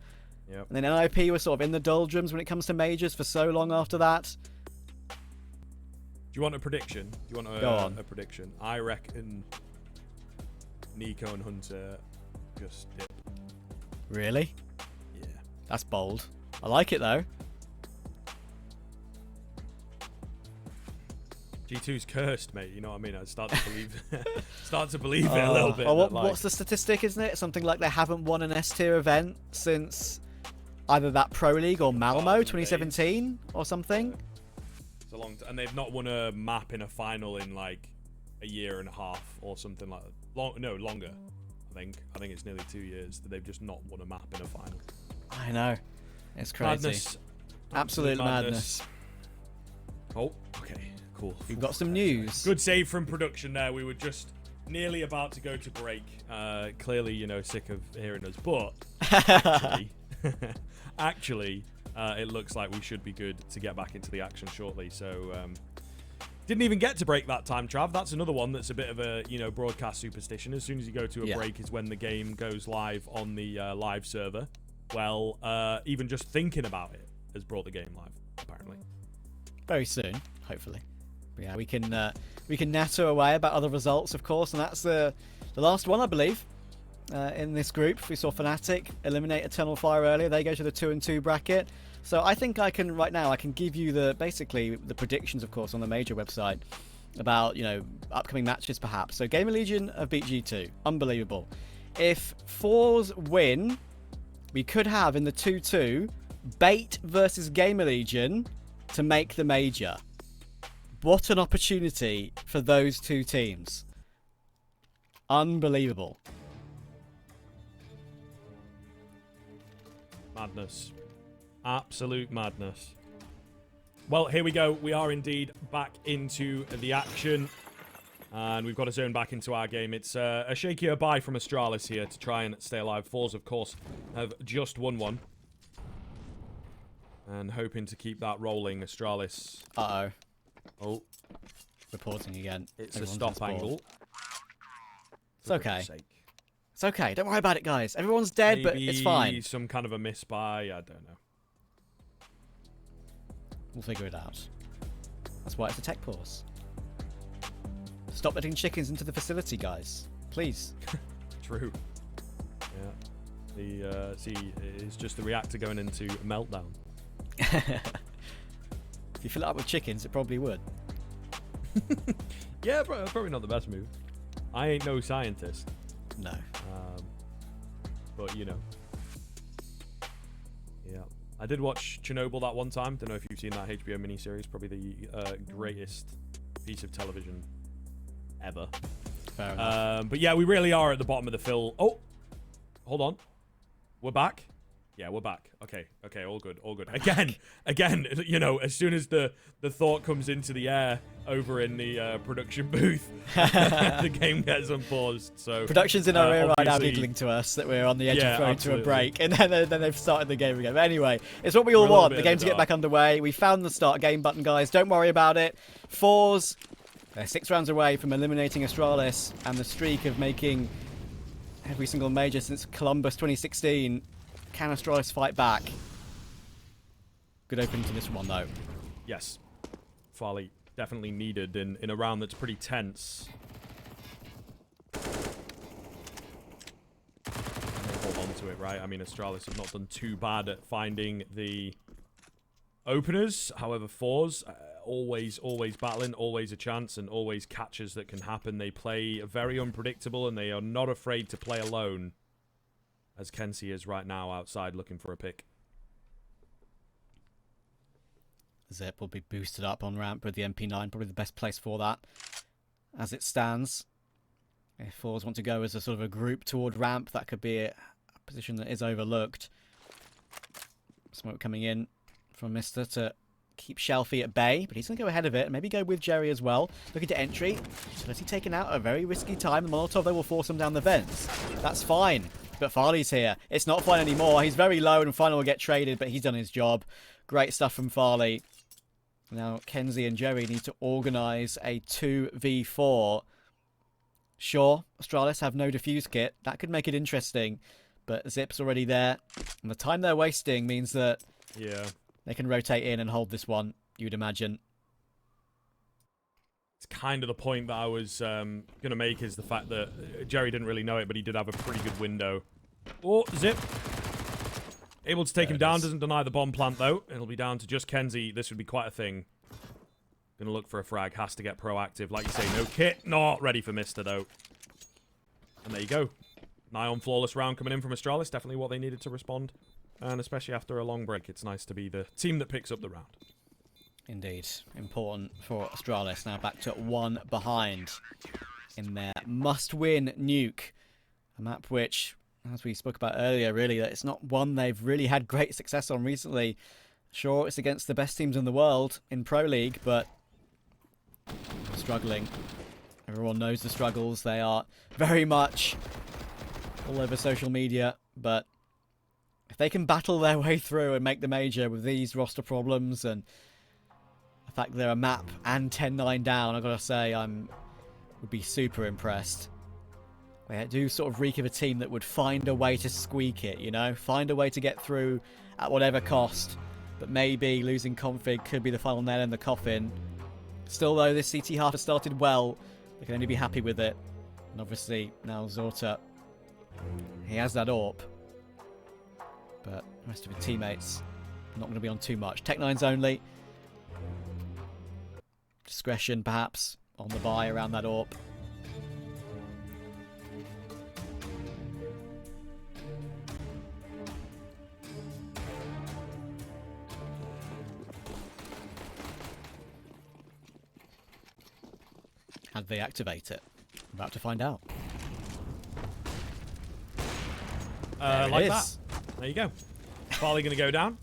Yep. And then NIP was sort of in the doldrums when it comes to majors for so long after that. Do you want a prediction? Do you want Go on. a prediction? I reckon Nico and Hunter just dip. Really? Yeah. That's bold. I like it though. G2's cursed, mate. You know what I mean? I start to believe, it a little bit. What's the statistic, isn't it? Something like they haven't won an S tier event since either that Pro League or Malmo 2017 or something. It's a long and they've not won a map in a final in like a year and a half or something like that. No, longer. I think it's nearly 2 years that they've just not won a map in a final. I know. It's crazy. Madness. Absolute madness. Oh, okay. Cool. We've got some news. Good save from production there. We were just nearly about to go to break. Clearly, you know, sick of hearing us. But actually, it looks like we should be good to get back into the action shortly. So, didn't even get to break that time, Trav. That's another one that's a bit of a, you know, broadcast superstition. As soon as you go to a break is when the game goes live on the live server. Well, even just thinking about it has brought the game live, apparently. Very soon, hopefully. But yeah, we can natter away about other results, of course, and that's the last one, I believe, in this group. We saw Fnatic eliminate Eternal Fire earlier. They go to the 2-2 bracket. So I think I can give you basically the predictions, of course, on the major website about, you know, upcoming matches perhaps. So Gamer Legion have beat G2, unbelievable. If forZe win, we could have in the 2-2 Bait versus Gamer Legion to make the major. What an opportunity for those two teams. Unbelievable. Madness. Absolute madness. Well, here we go. We are indeed back into the action. And we've got to zone back into our game. It's a shakier bye from Astralis here to try and stay alive. forZe, of course, have just won one. And hoping to keep that rolling. Astralis. Uh-oh. Oh. Reporting again. It's a stop angle. It's okay. It's okay. Don't worry about it, guys. Everyone's dead, but it's fine. Maybe some kind of a miss-buy. I don't know. We'll figure it out. That's why it's a tech pause. Stop letting chickens into the facility, guys. Please. True. Yeah. It's just the reactor going into a meltdown. If you fill it up with chickens, it probably would. Yeah, probably not the best move. I ain't no scientist. No. But, you know. Yeah. I did watch Chernobyl that one time. Don't know if you've seen that HBO miniseries. Probably the greatest piece of television ever. Fair enough. But yeah, we really are at the bottom of the fill. Oh, hold on. We're back. Yeah, we're back. Okay, all good. Again, you know, as soon as the thought comes into the air over in the production booth, the game gets unpaused. So production's in our ear right now, giggling to us that we're on the edge of throwing to a break, and then they've started the game again. But anyway, it's what we all want. The game to get back underway. We found the start game button, guys. Don't worry about it. forZe, they're 6 rounds away from eliminating Astralis, and the streak of making every single major since Columbus 2016. Can Astralis fight back? Good opening to this one, though. Yes. Farley definitely needed in a round that's pretty tense. Hold on to it, right? I mean, Astralis have not done too bad at finding the openers. However, forZe, always battling, always a chance, and always catches that can happen. They play very unpredictable, and they are not afraid to play alone. As Kenzie is right now outside looking for a pick. Zip will be boosted up on ramp with the MP9, probably the best place for that as it stands. If forZe want to go as a sort of a group toward ramp, that could be a position that is overlooked. Smoke coming in from Mister to keep Shelfie at bay, but he's going to go ahead of it and maybe go with Jerry as well. Looking to entry. Utility taken out at a very risky time. The Molotov, they will force him down the vents. That's fine. But Farley's here. It's not fine anymore. He's very low and finally will get traded, but he's done his job. Great stuff from Farley. Now, Kenzie and Jerry need to organise a 2v4 Sure, Astralis have no defuse kit. That could make it interesting. But Zip's already there. And the time they're wasting means that they can rotate in and hold this one, you'd imagine. It's kind of the point that I was going to make, is the fact that Jerry didn't really know it, but he did have a pretty good window. Oh, Zip. Able to take him down. Doesn't deny the bomb plant, though. It'll be down to just Kenzie. This would be quite a thing. Gonna look for a frag. Has to get proactive. Like you say, no kit. Not ready for Mister, though. And there you go. Nigh on flawless round coming in from Astralis. Definitely what they needed to respond. And especially after a long break, it's nice to be the team that picks up the round. Indeed. Important for Astralis. Now back to 1 behind in their must-win Nuke. A map which, as we spoke about earlier, really, that it's not one they've really had great success on recently. Sure, it's against the best teams in the world in Pro League, but struggling. Everyone knows the struggles. They are very much all over social media, but if they can battle their way through and make the major with these roster problems and the fact that they're a map and 10-9 down, I've got to say would be super impressed. They do sort of reek of a team that would find a way to squeak it, you know? Find a way to get through at whatever cost. But maybe losing config could be the final nail in the coffin. Still, though, this CT half has started well. They can only be happy with it. And obviously, now Zorta, he has that AWP. But the rest of his teammates, not going to be on too much. Tech9's only. Discretion, perhaps, on the buy around that AWP. How do they activate it? I'm about to find out. Like that. There you go. Farley going to go down.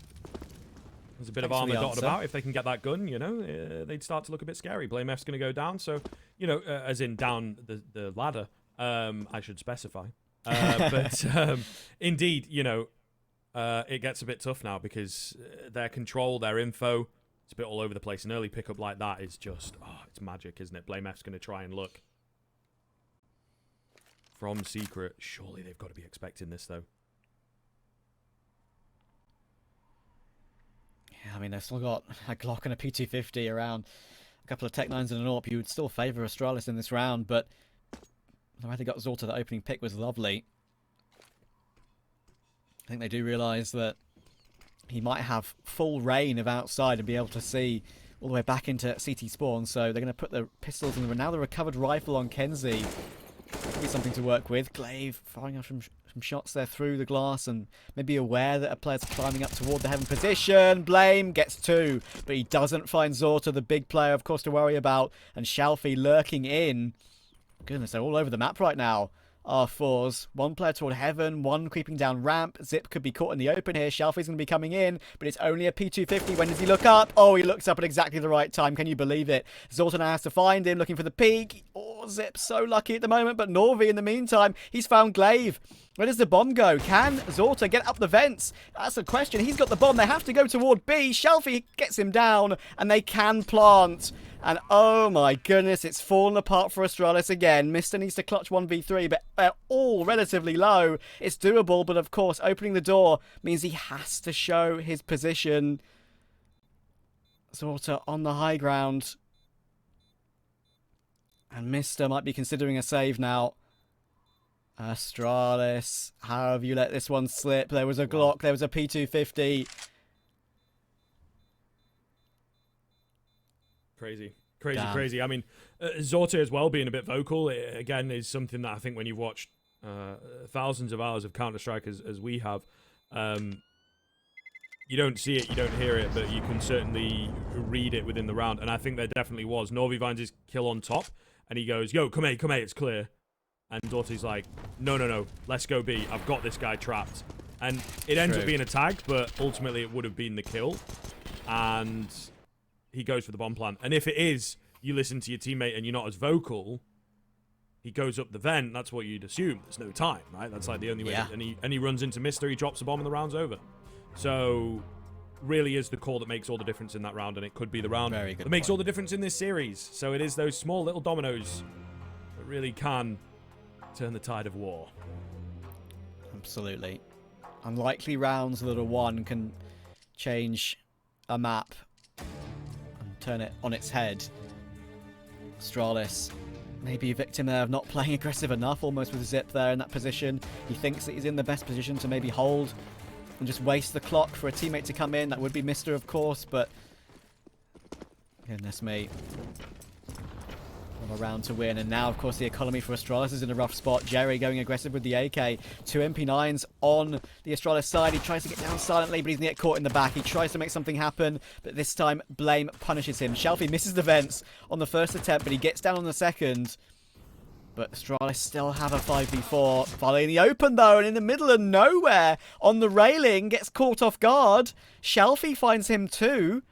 There's a bit of armor dotted about. If they can get that gun, you know, they'd start to look a bit scary. Blame F's going to go down. So, you know, as in down the ladder, I should specify. But indeed, you know, it gets a bit tough now because their control, their info, it's a bit all over the place. An early pickup like that is just, it's magic, isn't it? Blame F's going to try and look. From Secret, surely they've got to be expecting this, though. Yeah, I mean, they've still got a Glock and a P250 around, a couple of Tech9s and an AWP. You would still favour Astralis in this round, but the way they got Zorta, the opening pick was lovely. I think they do realise that he might have full reign of outside and be able to see all the way back into CT spawn, so they're going to put the pistols in now the recovered rifle on Kenzie. Could be something to work with. Glaive firing off some shots there through the glass and maybe aware that a player's climbing up toward the heaven position. Blame gets 2, but he doesn't find Zorta, the big player, of course, to worry about. And Shalfie lurking in. Goodness, they're all over the map right now. forZe. 1 player toward heaven, 1 creeping down ramp. Zip could be caught in the open here. Shalfie's going to be coming in, but it's only a P250. When does he look up? Oh, he looks up at exactly the right time. Can you believe it? Zorta now has to find him, looking for the peak. Oh, Zip's so lucky at the moment, but Norvi in the meantime, he's found Glaive. Where does the bomb go? Can Zorta get up the vents? That's the question. He's got the bomb. They have to go toward B. Shalfie gets him down, and they can plant. And oh my goodness, it's fallen apart for Astralis again. Mr. needs to clutch 1v3, but they're all relatively low. It's doable, but of course, opening the door means he has to show his position. Zorta on the high ground. And Mr. might be considering a save now. Astralis, how have you let this one slip? There was a Glock, there was a P250. Crazy. Crazy. I mean, Zorta as well being a bit vocal, again, is something that I think when you've watched thousands of hours of Counter-Strike as we have, you don't see it, you don't hear it, but you can certainly read it within the round. And I think there definitely was. Norvi finds his kill on top, and he goes, yo, come here, it's clear. And Zorta's like, no, let's go B. I've got this guy trapped. And it ends up being a tag, but ultimately it would have been the kill. And he goes for the bomb plant. And if it is, you listen to your teammate and you're not as vocal, he goes up the vent. That's what you'd assume. There's no time, right? That's like the only way. Yeah. And he runs into Mister. He drops the bomb and the round's over. So really is the call that makes all the difference in that round. And it could be the round that makes all the difference in this series. So it is those small little dominoes that really can turn the tide of war. Absolutely. Unlikely rounds that are won can change a map and turn it on its head. Astralis, maybe a victim there of not playing aggressive enough, almost with Zip there in that position. He thinks that he's in the best position to maybe hold and just waste the clock for a teammate to come in. That would be Mister, of course, but goodness me. Another round to win, and now, of course, the economy for Astralis is in a rough spot. Jerry going aggressive with the AK. 2 MP9s on the Astralis side. He tries to get down silently, but he's going to get caught in the back. He tries to make something happen, but this time, Blame punishes him. Shelfie misses the vents on the first attempt, but he gets down on the second. But Astralis still have a 5v4. Volley in the open, though, and in the middle of nowhere, on the railing, gets caught off guard. Shelfie finds him too.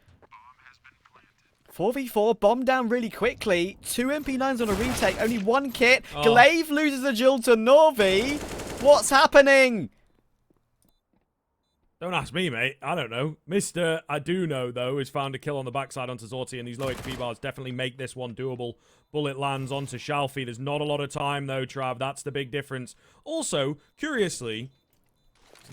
4v4, bomb down really quickly. 2 MP9s on a retake, only 1 kit. Oh. Glaive loses the duel to Norvi. What's happening? Don't ask me, mate. I don't know. Mr. I do know, though, has found a kill on the backside onto Zorti, and these low HP bars definitely make this one doable. Bullet lands onto Shalfie. There's not a lot of time, though, Trav. That's the big difference. Also, curiously,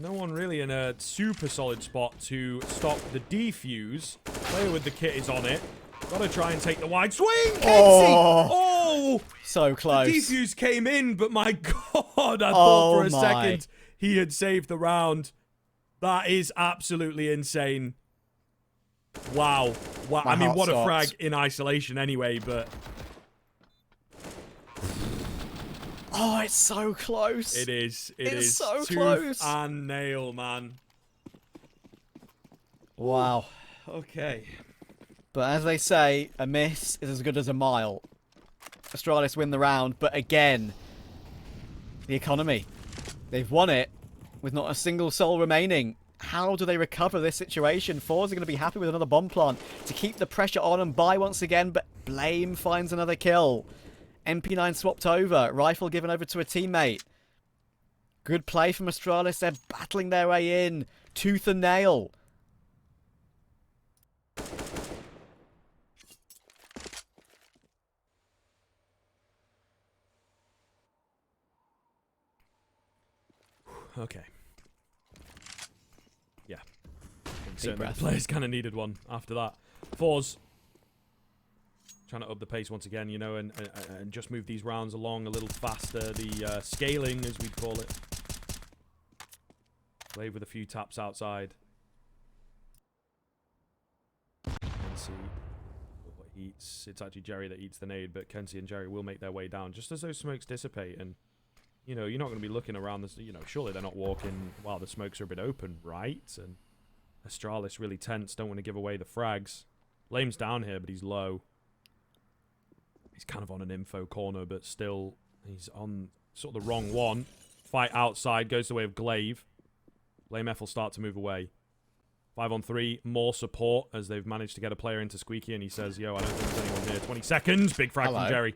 no one really in a super solid spot to stop the defuse. Player with the kit is on it. Gotta try and take the wide swing. Kenzie! Oh! So close. The defuse came in, but my God, I thought for a second he had saved the round. That is absolutely insane. Wow. Wow. I mean, what a frag in isolation anyway, but... Oh, it's so close. It is. It is so tooth close. and nail, man. Wow. Okay. But as they say, a miss is as good as a mile. Astralis win the round, but again, the economy. They've won it with not a single soul remaining. How do they recover this situation? forZe are going to be happy with another bomb plant to keep the pressure on and buy once again, but Blame finds another kill. MP9 swapped over. Rifle given over to a teammate. Good play from Astralis. They're battling their way in. Tooth and nail. Okay. Yeah. I think certainly breath. the players kind of needed one after that. forZe trying to up the pace once again, you know, and just move these rounds along a little faster. The scaling, as we'd call it. Play with a few taps outside. Kenzie what eats. It's actually Jerry that eats the nade, but Kenzie and Jerry will make their way down just as those smokes dissipate. And you know, you're not going to be looking around this, you know, surely they're not walking while the smokes are a bit open, right? And Astralis really tense, don't want to give away the frags. Blame's down here, but he's low. He's kind of on an info corner, but still, he's on sort of the wrong one. Fight outside, goes the way of Glaive. Blame F will start to move away. 5-on-3, more support as they've managed to get a player into Squeaky, and he says, yo, I don't think there's anyone here. 20 seconds, big frag from Jerry.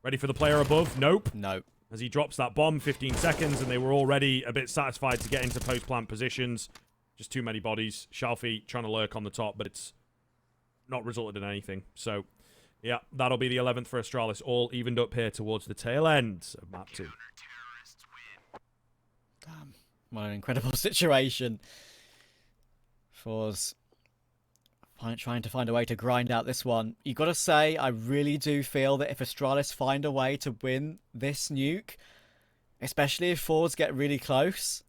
Ready for the player above? Nope. Nope. As he drops that bomb, 15 seconds, and they were already a bit satisfied to get into post-plant positions. Just too many bodies. Shalfie trying to lurk on the top, but it's not resulted in anything. So, yeah, that'll be the 11th for Astralis, all evened up here towards the tail end of map 2. Damn. What an incredible situation. forZe trying to find a way to grind out this one. You got to say, I really do feel that if Astralis find a way to win this nuke, especially if forZe get really close,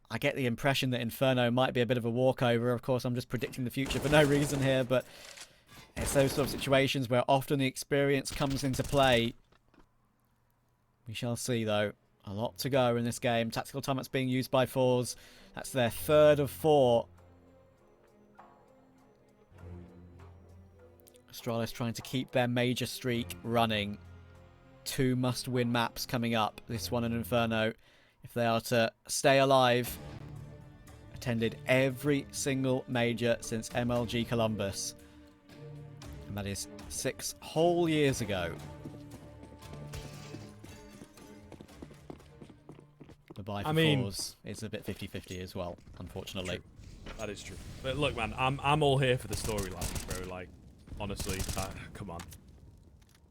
I get the impression that Inferno might be a bit of a walkover. Of course, I'm just predicting the future for no reason here, but it's those sort of situations where often the experience comes into play. We shall see, though. A lot to go in this game. Tactical time that's being used by forZe. That's their 3rd of 4. Astralis trying to keep their major streak running. 2 must-win maps coming up. This one and Inferno. If they are to stay alive. Attended every single major since MLG Columbus. And that is 6 whole years ago. The buy for forZe is a bit 50-50 as well, unfortunately. True. That is true. But look, man, I'm all here for the storyline, bro. Like, honestly, come on.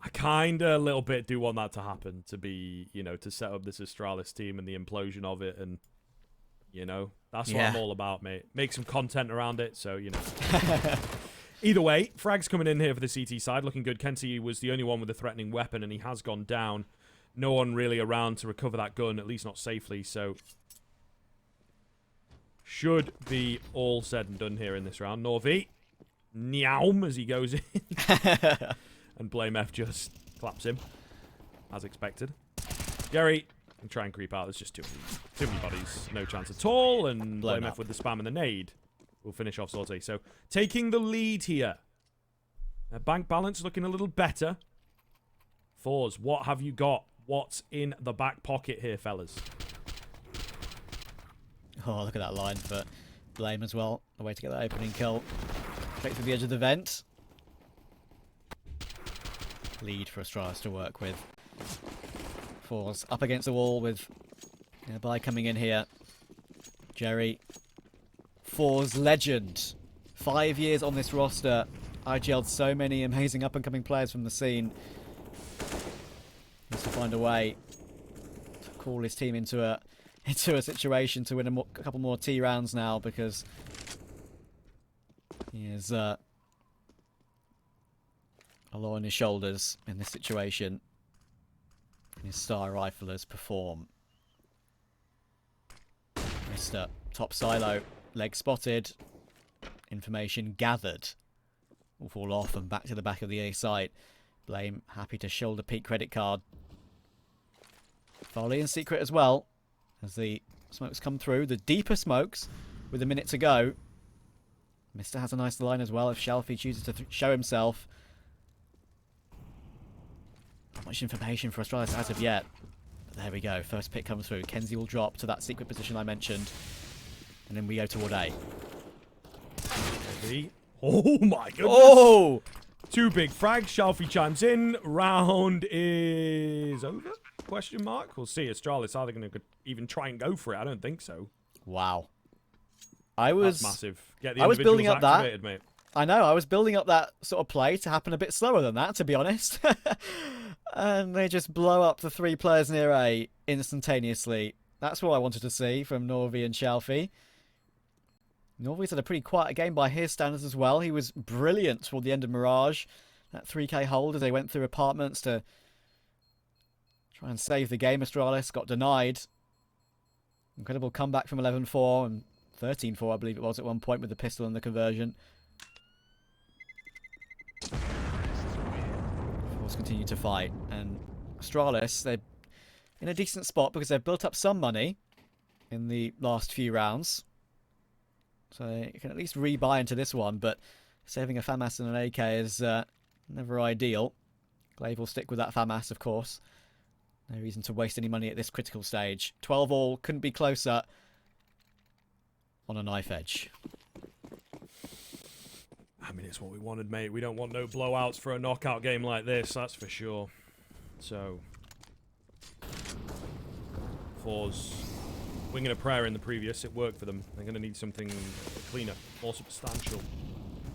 I kind of a little bit do want that to happen, to be, you know, to set up this Astralis team and the implosion of it, and, you know, that's what I'm all about, mate. Make some content around it, so, you know. Either way, Frag's coming in here for the CT side, looking good. Kenty was the only one with a threatening weapon, and he has gone down. No one really around to recover that gun, at least not safely, so should be all said and done here in this round. Norvi, Nyaum as he goes in. And Blame F just claps him, as expected. Gary can try and creep out. There's just too many bodies. No chance at all. And Blame F with the spam and the nade will finish off forZe. So taking the lead here. Bank balance looking a little better. forZe, what have you got? What's in the back pocket here, fellas? Oh, look at that line for Blame as well. A way to get that opening kill. Straight through the edge of the vent. Lead for Astralis to work with. forZe up against the wall with By coming in here. Jerry. forZe legend. 5 years on this roster. IGL'd so many amazing up-and-coming players from the scene. Needs to find a way to call his team into a situation to win a couple more T rounds now, because he is a lot on his shoulders in this situation. His star riflers perform. Mr. Top silo, leg spotted, information gathered. Will fall off and back to the back of the A site. Blame happy to shoulder peak credit card. Foley in secret as well, as the smokes come through. The deeper smokes with a minute to go. Mr. has a nice line as well if Shelfie chooses to show himself. Not much information for Astralis as of yet. But there we go. First pick comes through. Kenzie will drop to that secret position I mentioned. And then we go toward A. Oh my goodness. Oh! Two big frags. Shelfie chimes in. Round is over? Question mark. We'll see. Astralis, are they going to even try and go for it? I don't think so. Wow. That's massive. Get the I was building up activated, that. Mate. I know. I was building up that sort of play to happen a bit slower than that, to be honest. And they just blow up the 3 players near A instantaneously. That's what I wanted to see from Norvi and Shelfie. Norvi's had a pretty quiet game by his standards as well. He was brilliant toward the end of Mirage. That 3k hold as they went through apartments to try and save the game. Astralis got denied. Incredible comeback from 11-4 and 13-4, I believe it was at one point, with the pistol and the conversion. forZe continue to fight, and Astralis, they're in a decent spot because they've built up some money in the last few rounds. So you can at least rebuy into this one, but saving a FAMAS and an AK is never ideal. Glaive will stick with that FAMAS, of course. No reason to waste any money at this critical stage. 12 all, couldn't be closer on a knife edge. I mean, it's what we wanted, mate. We don't want no blowouts for a knockout game like this, that's for sure. So, forZe winging a prayer in the previous, it worked for them. They're going to need something cleaner, more substantial,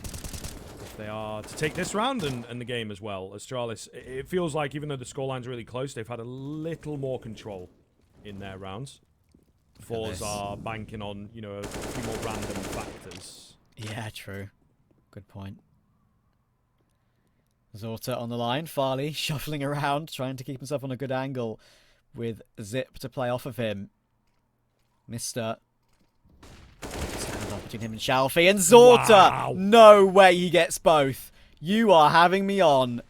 if they are to take this round and the game as well. Astralis, it feels like even though the scoreline's really close, they've had a little more control in their rounds. forZe are banking on, you know, a few more random factors. Yeah, true. Good point. Zorta on the line. Farley shuffling around, trying to keep himself on a good angle with Zip to play off of him. Mr. Stand off between him and Shelfie. And Zorta! Wow. No way he gets both. You are having me on.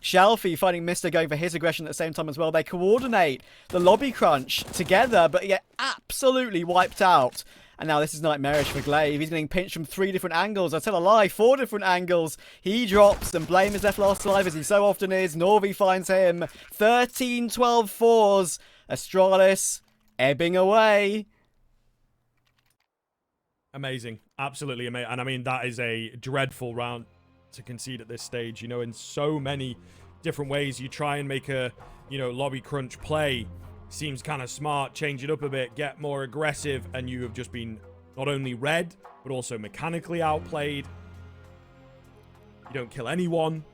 Shelfie finding Mr. going for his aggression at the same time as well. They coordinate the lobby crunch together, but get absolutely wiped out. And now this is nightmarish for Glaive. He's getting pinched from 3 different angles. I tell a lie, 4 different angles. He drops and Blame is left last alive as he so often is. Norvi finds him. 13-12 forZe. Astralis ebbing away. Amazing. Absolutely amazing. And I mean, that is a dreadful round to concede at this stage. You know, in so many different ways, you try and make a, you know, lobby crunch play. Seems kind of smart, change it up a bit, get more aggressive, and you have just been not only read, but also mechanically outplayed. You don't kill anyone.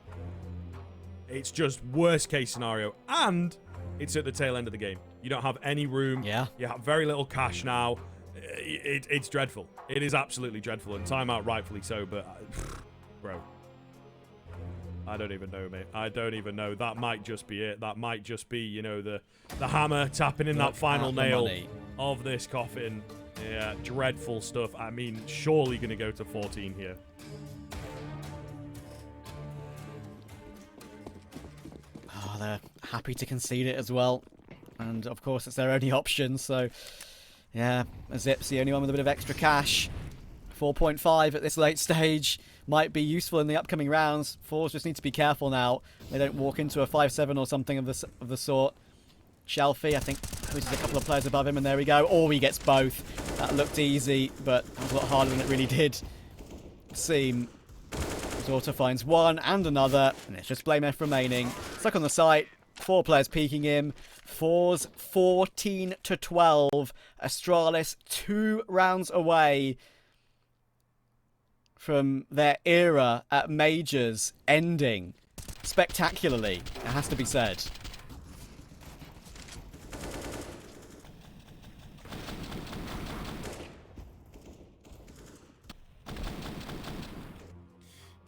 It's just worst case scenario. And it's at the tail end of the game. You don't have any room. Yeah. You have very little cash now. It's dreadful. It is absolutely dreadful. And timeout rightfully so, but... bro. I don't even know, mate. I don't even know. That might just be it. That might just be, you know, the hammer tapping in that final nail of this coffin. Yeah, dreadful stuff. I mean, surely going to go to 14 here. Oh, they're happy to concede it as well. And, of course, it's their only option. So, yeah, Zip's the only one with a bit of extra cash. 4.5 at this late stage might be useful in the upcoming rounds. forZe just need to be careful now. They don't walk into a 5-7 or something of the sort. Shelfie, I think, loses a couple of players above him, and there we go. Or he gets both. That looked easy, but it was a lot harder than it really did seem. Zorta finds one and another, and it's just Blame F remaining. Stuck on the site, 4 players peeking him. forZe 14-12. Astralis 2 rounds away from their era at Majors ending spectacularly, it has to be said.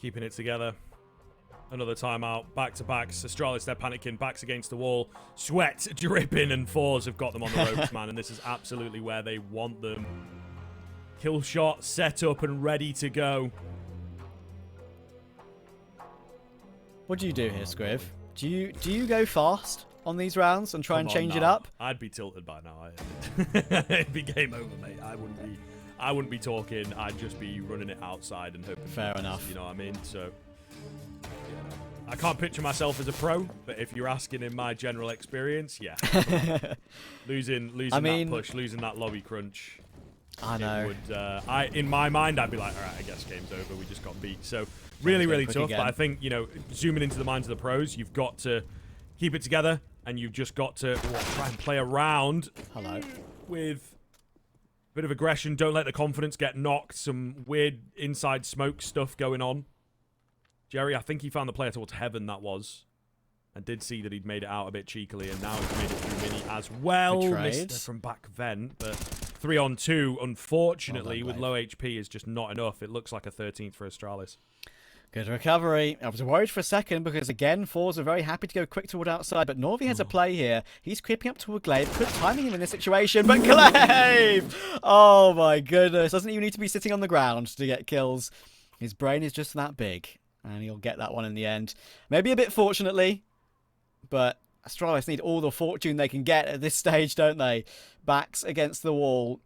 Keeping it together. Another timeout. Back-to-backs. Astralis, they're panicking. Backs against the wall. Sweat dripping, and forZe have got them on the ropes, man. And this is absolutely where they want them. Kill shot set up and ready to go. What do you do here, Scriv? Do you go fast on these rounds and try and change it up? I'd be tilted by now. It'd be game over, mate. I wouldn't be talking. I'd just be running it outside and hoping. Fair enough. You know what I mean? So, yeah. I can't picture myself as a pro, but if you're asking in my general experience, yeah. losing that push, losing that lobby crunch. I know. In my mind, I'd be like, all right, I guess game's over. We just got beat. So really, really tough. But I think, you know, zooming into the minds of the pros, you've got to keep it together, and you've just got to try and play around. With a bit of aggression. Don't let the confidence get knocked. Some weird inside smoke stuff going on. Jerry, I think he found the player towards heaven, that was. And did see that he'd made it out a bit cheekily, and now he's made it through mini as well. Missed from back vent, but 3-on-2, unfortunately, with low HP is just not enough. It looks like a 13th for Astralis. Good recovery. I was worried for a second because, again, forZe are very happy to go quick toward outside, but Norvi has a play here. He's creeping up toward Glaive. Good timing him in this situation, but Glaive! Oh, my goodness. Doesn't even need to be sitting on the ground to get kills. His brain is just that big, and he'll get that one in the end. Maybe a bit fortunately, but Astralis need all the fortune they can get at this stage, don't they? Backs against the wall.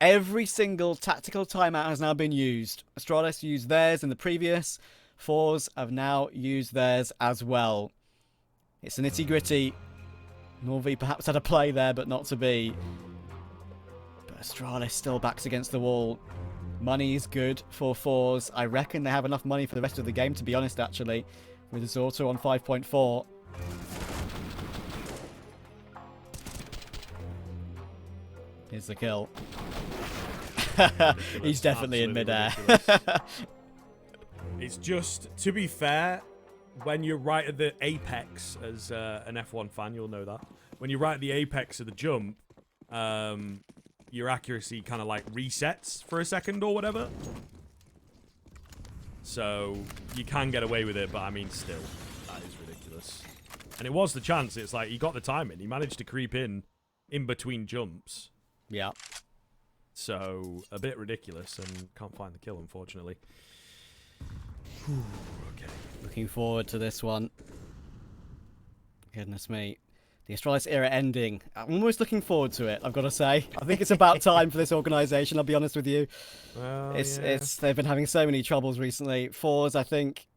Every single tactical timeout has now been used. Astralis used theirs in the previous. forZe have now used theirs as well. It's a nitty-gritty. Norvi perhaps had a play there, but not to be. But Astralis still backs against the wall. Money is good for forZe. I reckon they have enough money for the rest of the game, to be honest, actually. With Zorta on 5.4. Here's the kill. He's definitely in midair. It's just, to be fair, when you're right at the apex, as an F1 fan, you'll know that. When you're right at the apex of the jump, your accuracy kind of like resets for a second or whatever. So you can get away with it, but I mean, still, that is ridiculous. And it was the chance. It's like he got the timing. He managed to creep in between jumps. Yeah. So a bit ridiculous, and can't find the kill, unfortunately. Whew, okay. Looking forward to this one. Goodness me. The Astralis era ending. I'm almost looking forward to it, I've got to say. I think it's about time for this organisation, I'll be honest with you. Well, they've been having so many troubles recently. forZe, I think,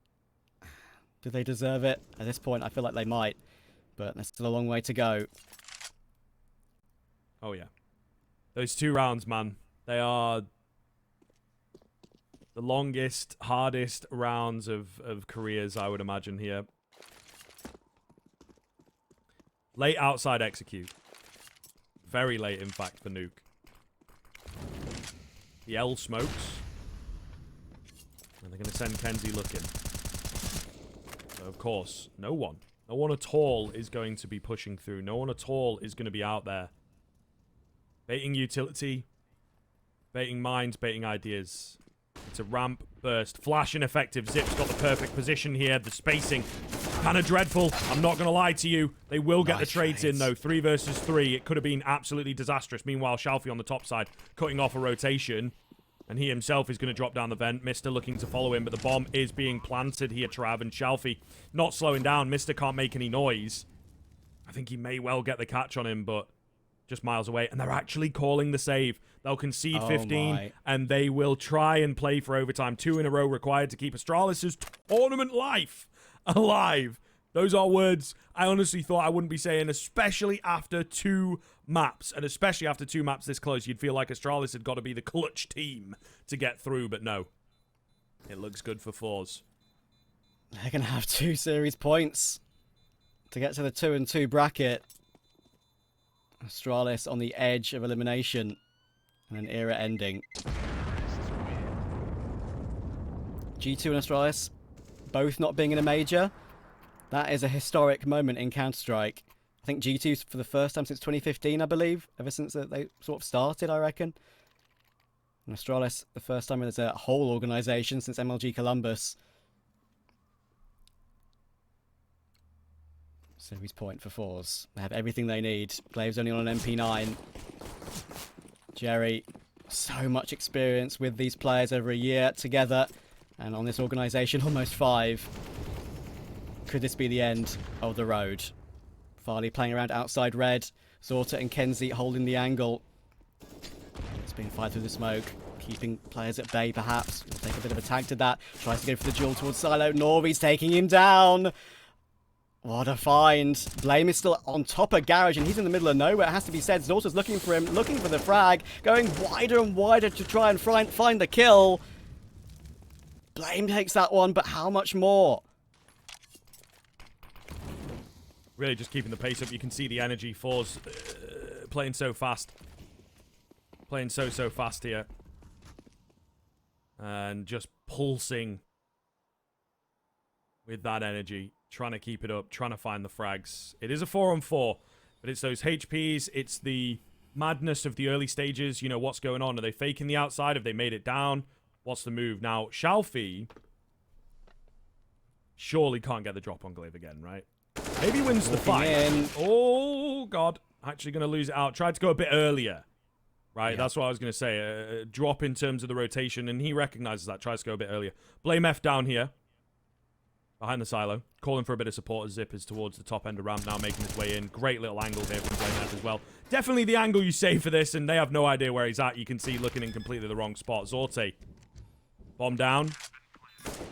do they deserve it? At this point, I feel like they might. But there's still a long way to go. Oh, yeah. Those 2 rounds, man. They are the longest, hardest rounds of careers, I would imagine, here. Late outside execute. Very late, in fact, for Nuke. The L smokes. And they're going to send Kenzie looking. So, of course, no one at all is going to be pushing through. No one at all is going to be out there. Baiting utility, baiting minds, baiting ideas. It's a ramp burst. Flash ineffective. Zip's got the perfect position here. The spacing, kind of dreadful. I'm not going to lie to you. They will get the trades in, though. 3 versus 3. It could have been absolutely disastrous. Meanwhile, Shalfie on the top side, cutting off a rotation. And he himself is going to drop down the vent. Mister looking to follow him, but the bomb is being planted here, Trav. And Shalfie not slowing down. Mister can't make any noise. I think he may well get the catch on him, but just miles away. And they're actually calling the save. They'll concede 15, and they will try and play for overtime. 2 in a row required to keep Astralis' tournament life alive. Those are words I honestly thought I wouldn't be saying, especially after 2 maps. And especially after 2 maps this close, you'd feel like Astralis had got to be the clutch team to get through, but no. It looks good for forZe. They're going to have 2 series points to get to the 2-2 bracket. Astralis on the edge of elimination. And an era ending. G2 and Astralis both not being in a major. That is a historic moment in Counter-Strike. I think G2 for the first time since 2015, I believe. Ever since they sort of started, I reckon. And Astralis, the first time as a whole organisation since MLG Columbus. Series point for forZe. They have everything they need. Glave's only on an MP9. Jerry, so much experience with these players over a year together. And on this organisation, almost 5. Could this be the end of the road? Farley playing around outside red. Zorta and Kenzie holding the angle. It's being fired through the smoke. Keeping players at bay, perhaps. We'll take a bit of a tag to that. Tries to go for the duel towards Silo. Norby's taking him down. What a find. Blame is still on top of Garage, and he's in the middle of nowhere. It has to be said. Zorta's looking for him, looking for the frag. Going wider and wider to try and find the kill. Blame takes that one, but how much more? Really just keeping the pace up. You can see the energy. forZe playing so fast. Playing so fast here. And just pulsing with that energy. Trying to keep it up. Trying to find the frags. It is a 4-on-4. But it's those HPs. It's the madness of the early stages. You know, what's going on? Are they faking the outside? Have they made it down? What's the move? Now, Shalfie surely can't get the drop on Glaive again, right? Maybe wins the fight. Oh, God. Actually going to lose it out. Tried to go a bit earlier. Right? Yeah. That's what I was going to say. A drop in terms of the rotation, and he recognizes that. Tries to go a bit earlier. Blame F down here. Behind the silo. Calling for a bit of support as Zip is towards the top end of ramp now, making his way in. Great little angle here from Blame F as well. Definitely the angle you save for this, and they have no idea where he's at. You can see looking in completely the wrong spot. Zorte. Bomb down.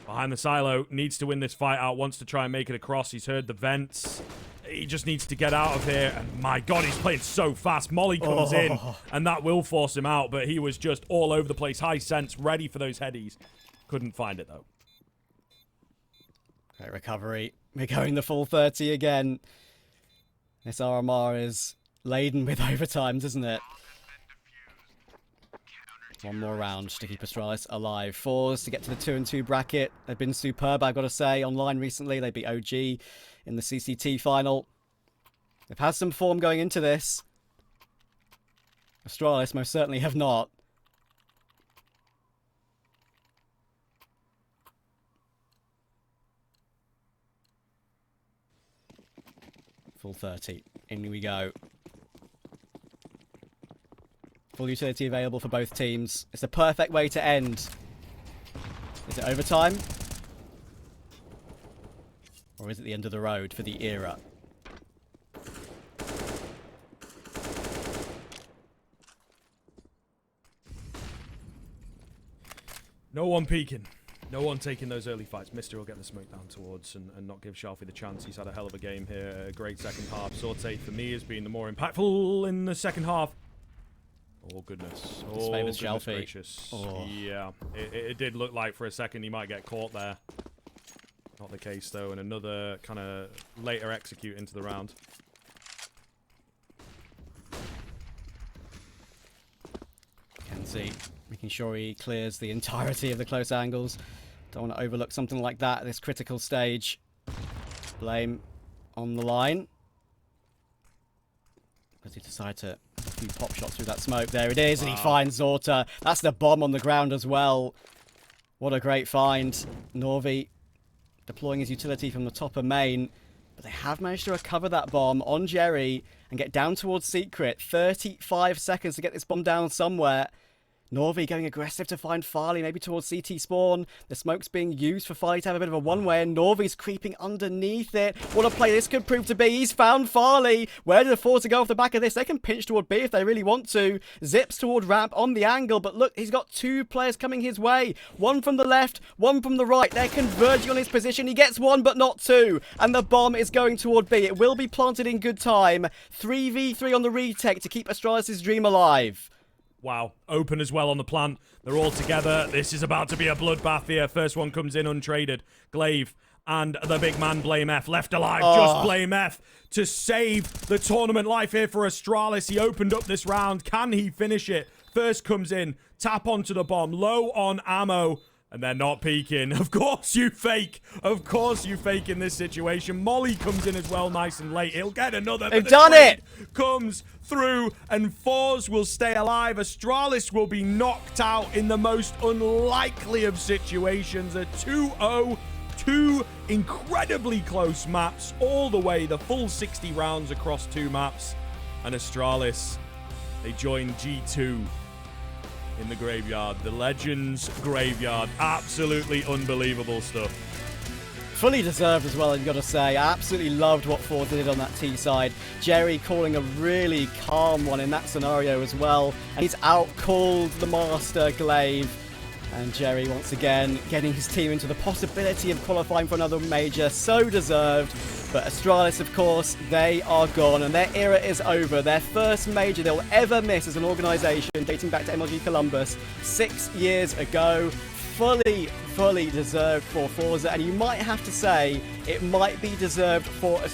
Behind the silo. Needs to win this fight out. Wants to try and make it across. He's heard the vents. He just needs to get out of here. And my God, he's playing so fast. Molly comes in, and that will force him out. But he was just all over the place. High sense, ready for those headies. Couldn't find it, though. Great recovery. We're going the full 30 again. This RMR is laden with overtimes, isn't it? One more round to keep Astralis alive. forZe to get to the 2-2 bracket. They've been superb, I've got to say, online recently. They beat OG in the CCT final. They've had some form going into this. Astralis most certainly have not. Full 30. In we go. Full utility available for both teams. It's the perfect way to end. Is it overtime? Or is it the end of the road for the era? No one peeking. No one taking those early fights. Mister will get the smoke down towards and not give Shalfie the chance. He's had a hell of a game here. A great second half. Sorte, for me, has been the more impactful in the second half. Oh, goodness. Oh, goodness gracious. Oh. Yeah, it did look like for a second he might get caught there. Not the case, though. And another kind of later execute into the round. Kenzie making sure he clears the entirety of the close angles. Don't want to overlook something like that at this critical stage. Blame on the line. Does he decide to a few pop shots through that smoke? There it is, and he finds Zorta. That's the bomb on the ground as well. What a great find. Norvi deploying his utility from the top of main. But they have managed to recover that bomb on Jerry and get down towards Secret. 35 seconds to get this bomb down somewhere. Norvi going aggressive to find Farley, maybe towards CT spawn. The smoke's being used for Farley to have a bit of a one-way, and Norvi's creeping underneath it. What a play this could prove to be. He's found Farley. Where do the forZe go off the back of this? They can pinch toward B if they really want to. Zips toward ramp on the angle, but look, he's got 2 players coming his way. One from the left, one from the right. They're converging on his position. He gets 1, but not 2. And the bomb is going toward B. It will be planted in good time. 3v3 on the retake to keep Astralis' dream alive. Wow, open as well on the plant. They're all together. This is about to be a bloodbath here. First one comes in untraded. Glaive and the big man Blame F left alive. Just Blame F to save the tournament life here for Astralis. He opened up this round. Can he finish it? First comes in. Tap onto the bomb. Low on ammo. And they're not peeking. Of course you fake. Of course you fake in this situation. Molly comes in as well nice and late. He'll get another. They've done it! Comes through and forZe will stay alive. Astralis will be knocked out in the most unlikely of situations. A 2-0. 2 incredibly close maps all the way. The full 60 rounds across 2 maps. And Astralis, they join G2. In the graveyard, the Legends graveyard. Absolutely unbelievable stuff. Fully deserved as well, I've got to say. I absolutely loved what forZe did on that T side. Jerry calling a really calm one in that scenario as well. And he's out-called the Master Glaive. And Jerry, once again, getting his team into the possibility of qualifying for another major. So deserved. But Astralis, of course, they are gone, and their era is over. Their first major they'll ever miss as an organisation, dating back to MLG Columbus 6 years ago. Fully deserved for forZe, and you might have to say it might be deserved for Astralis.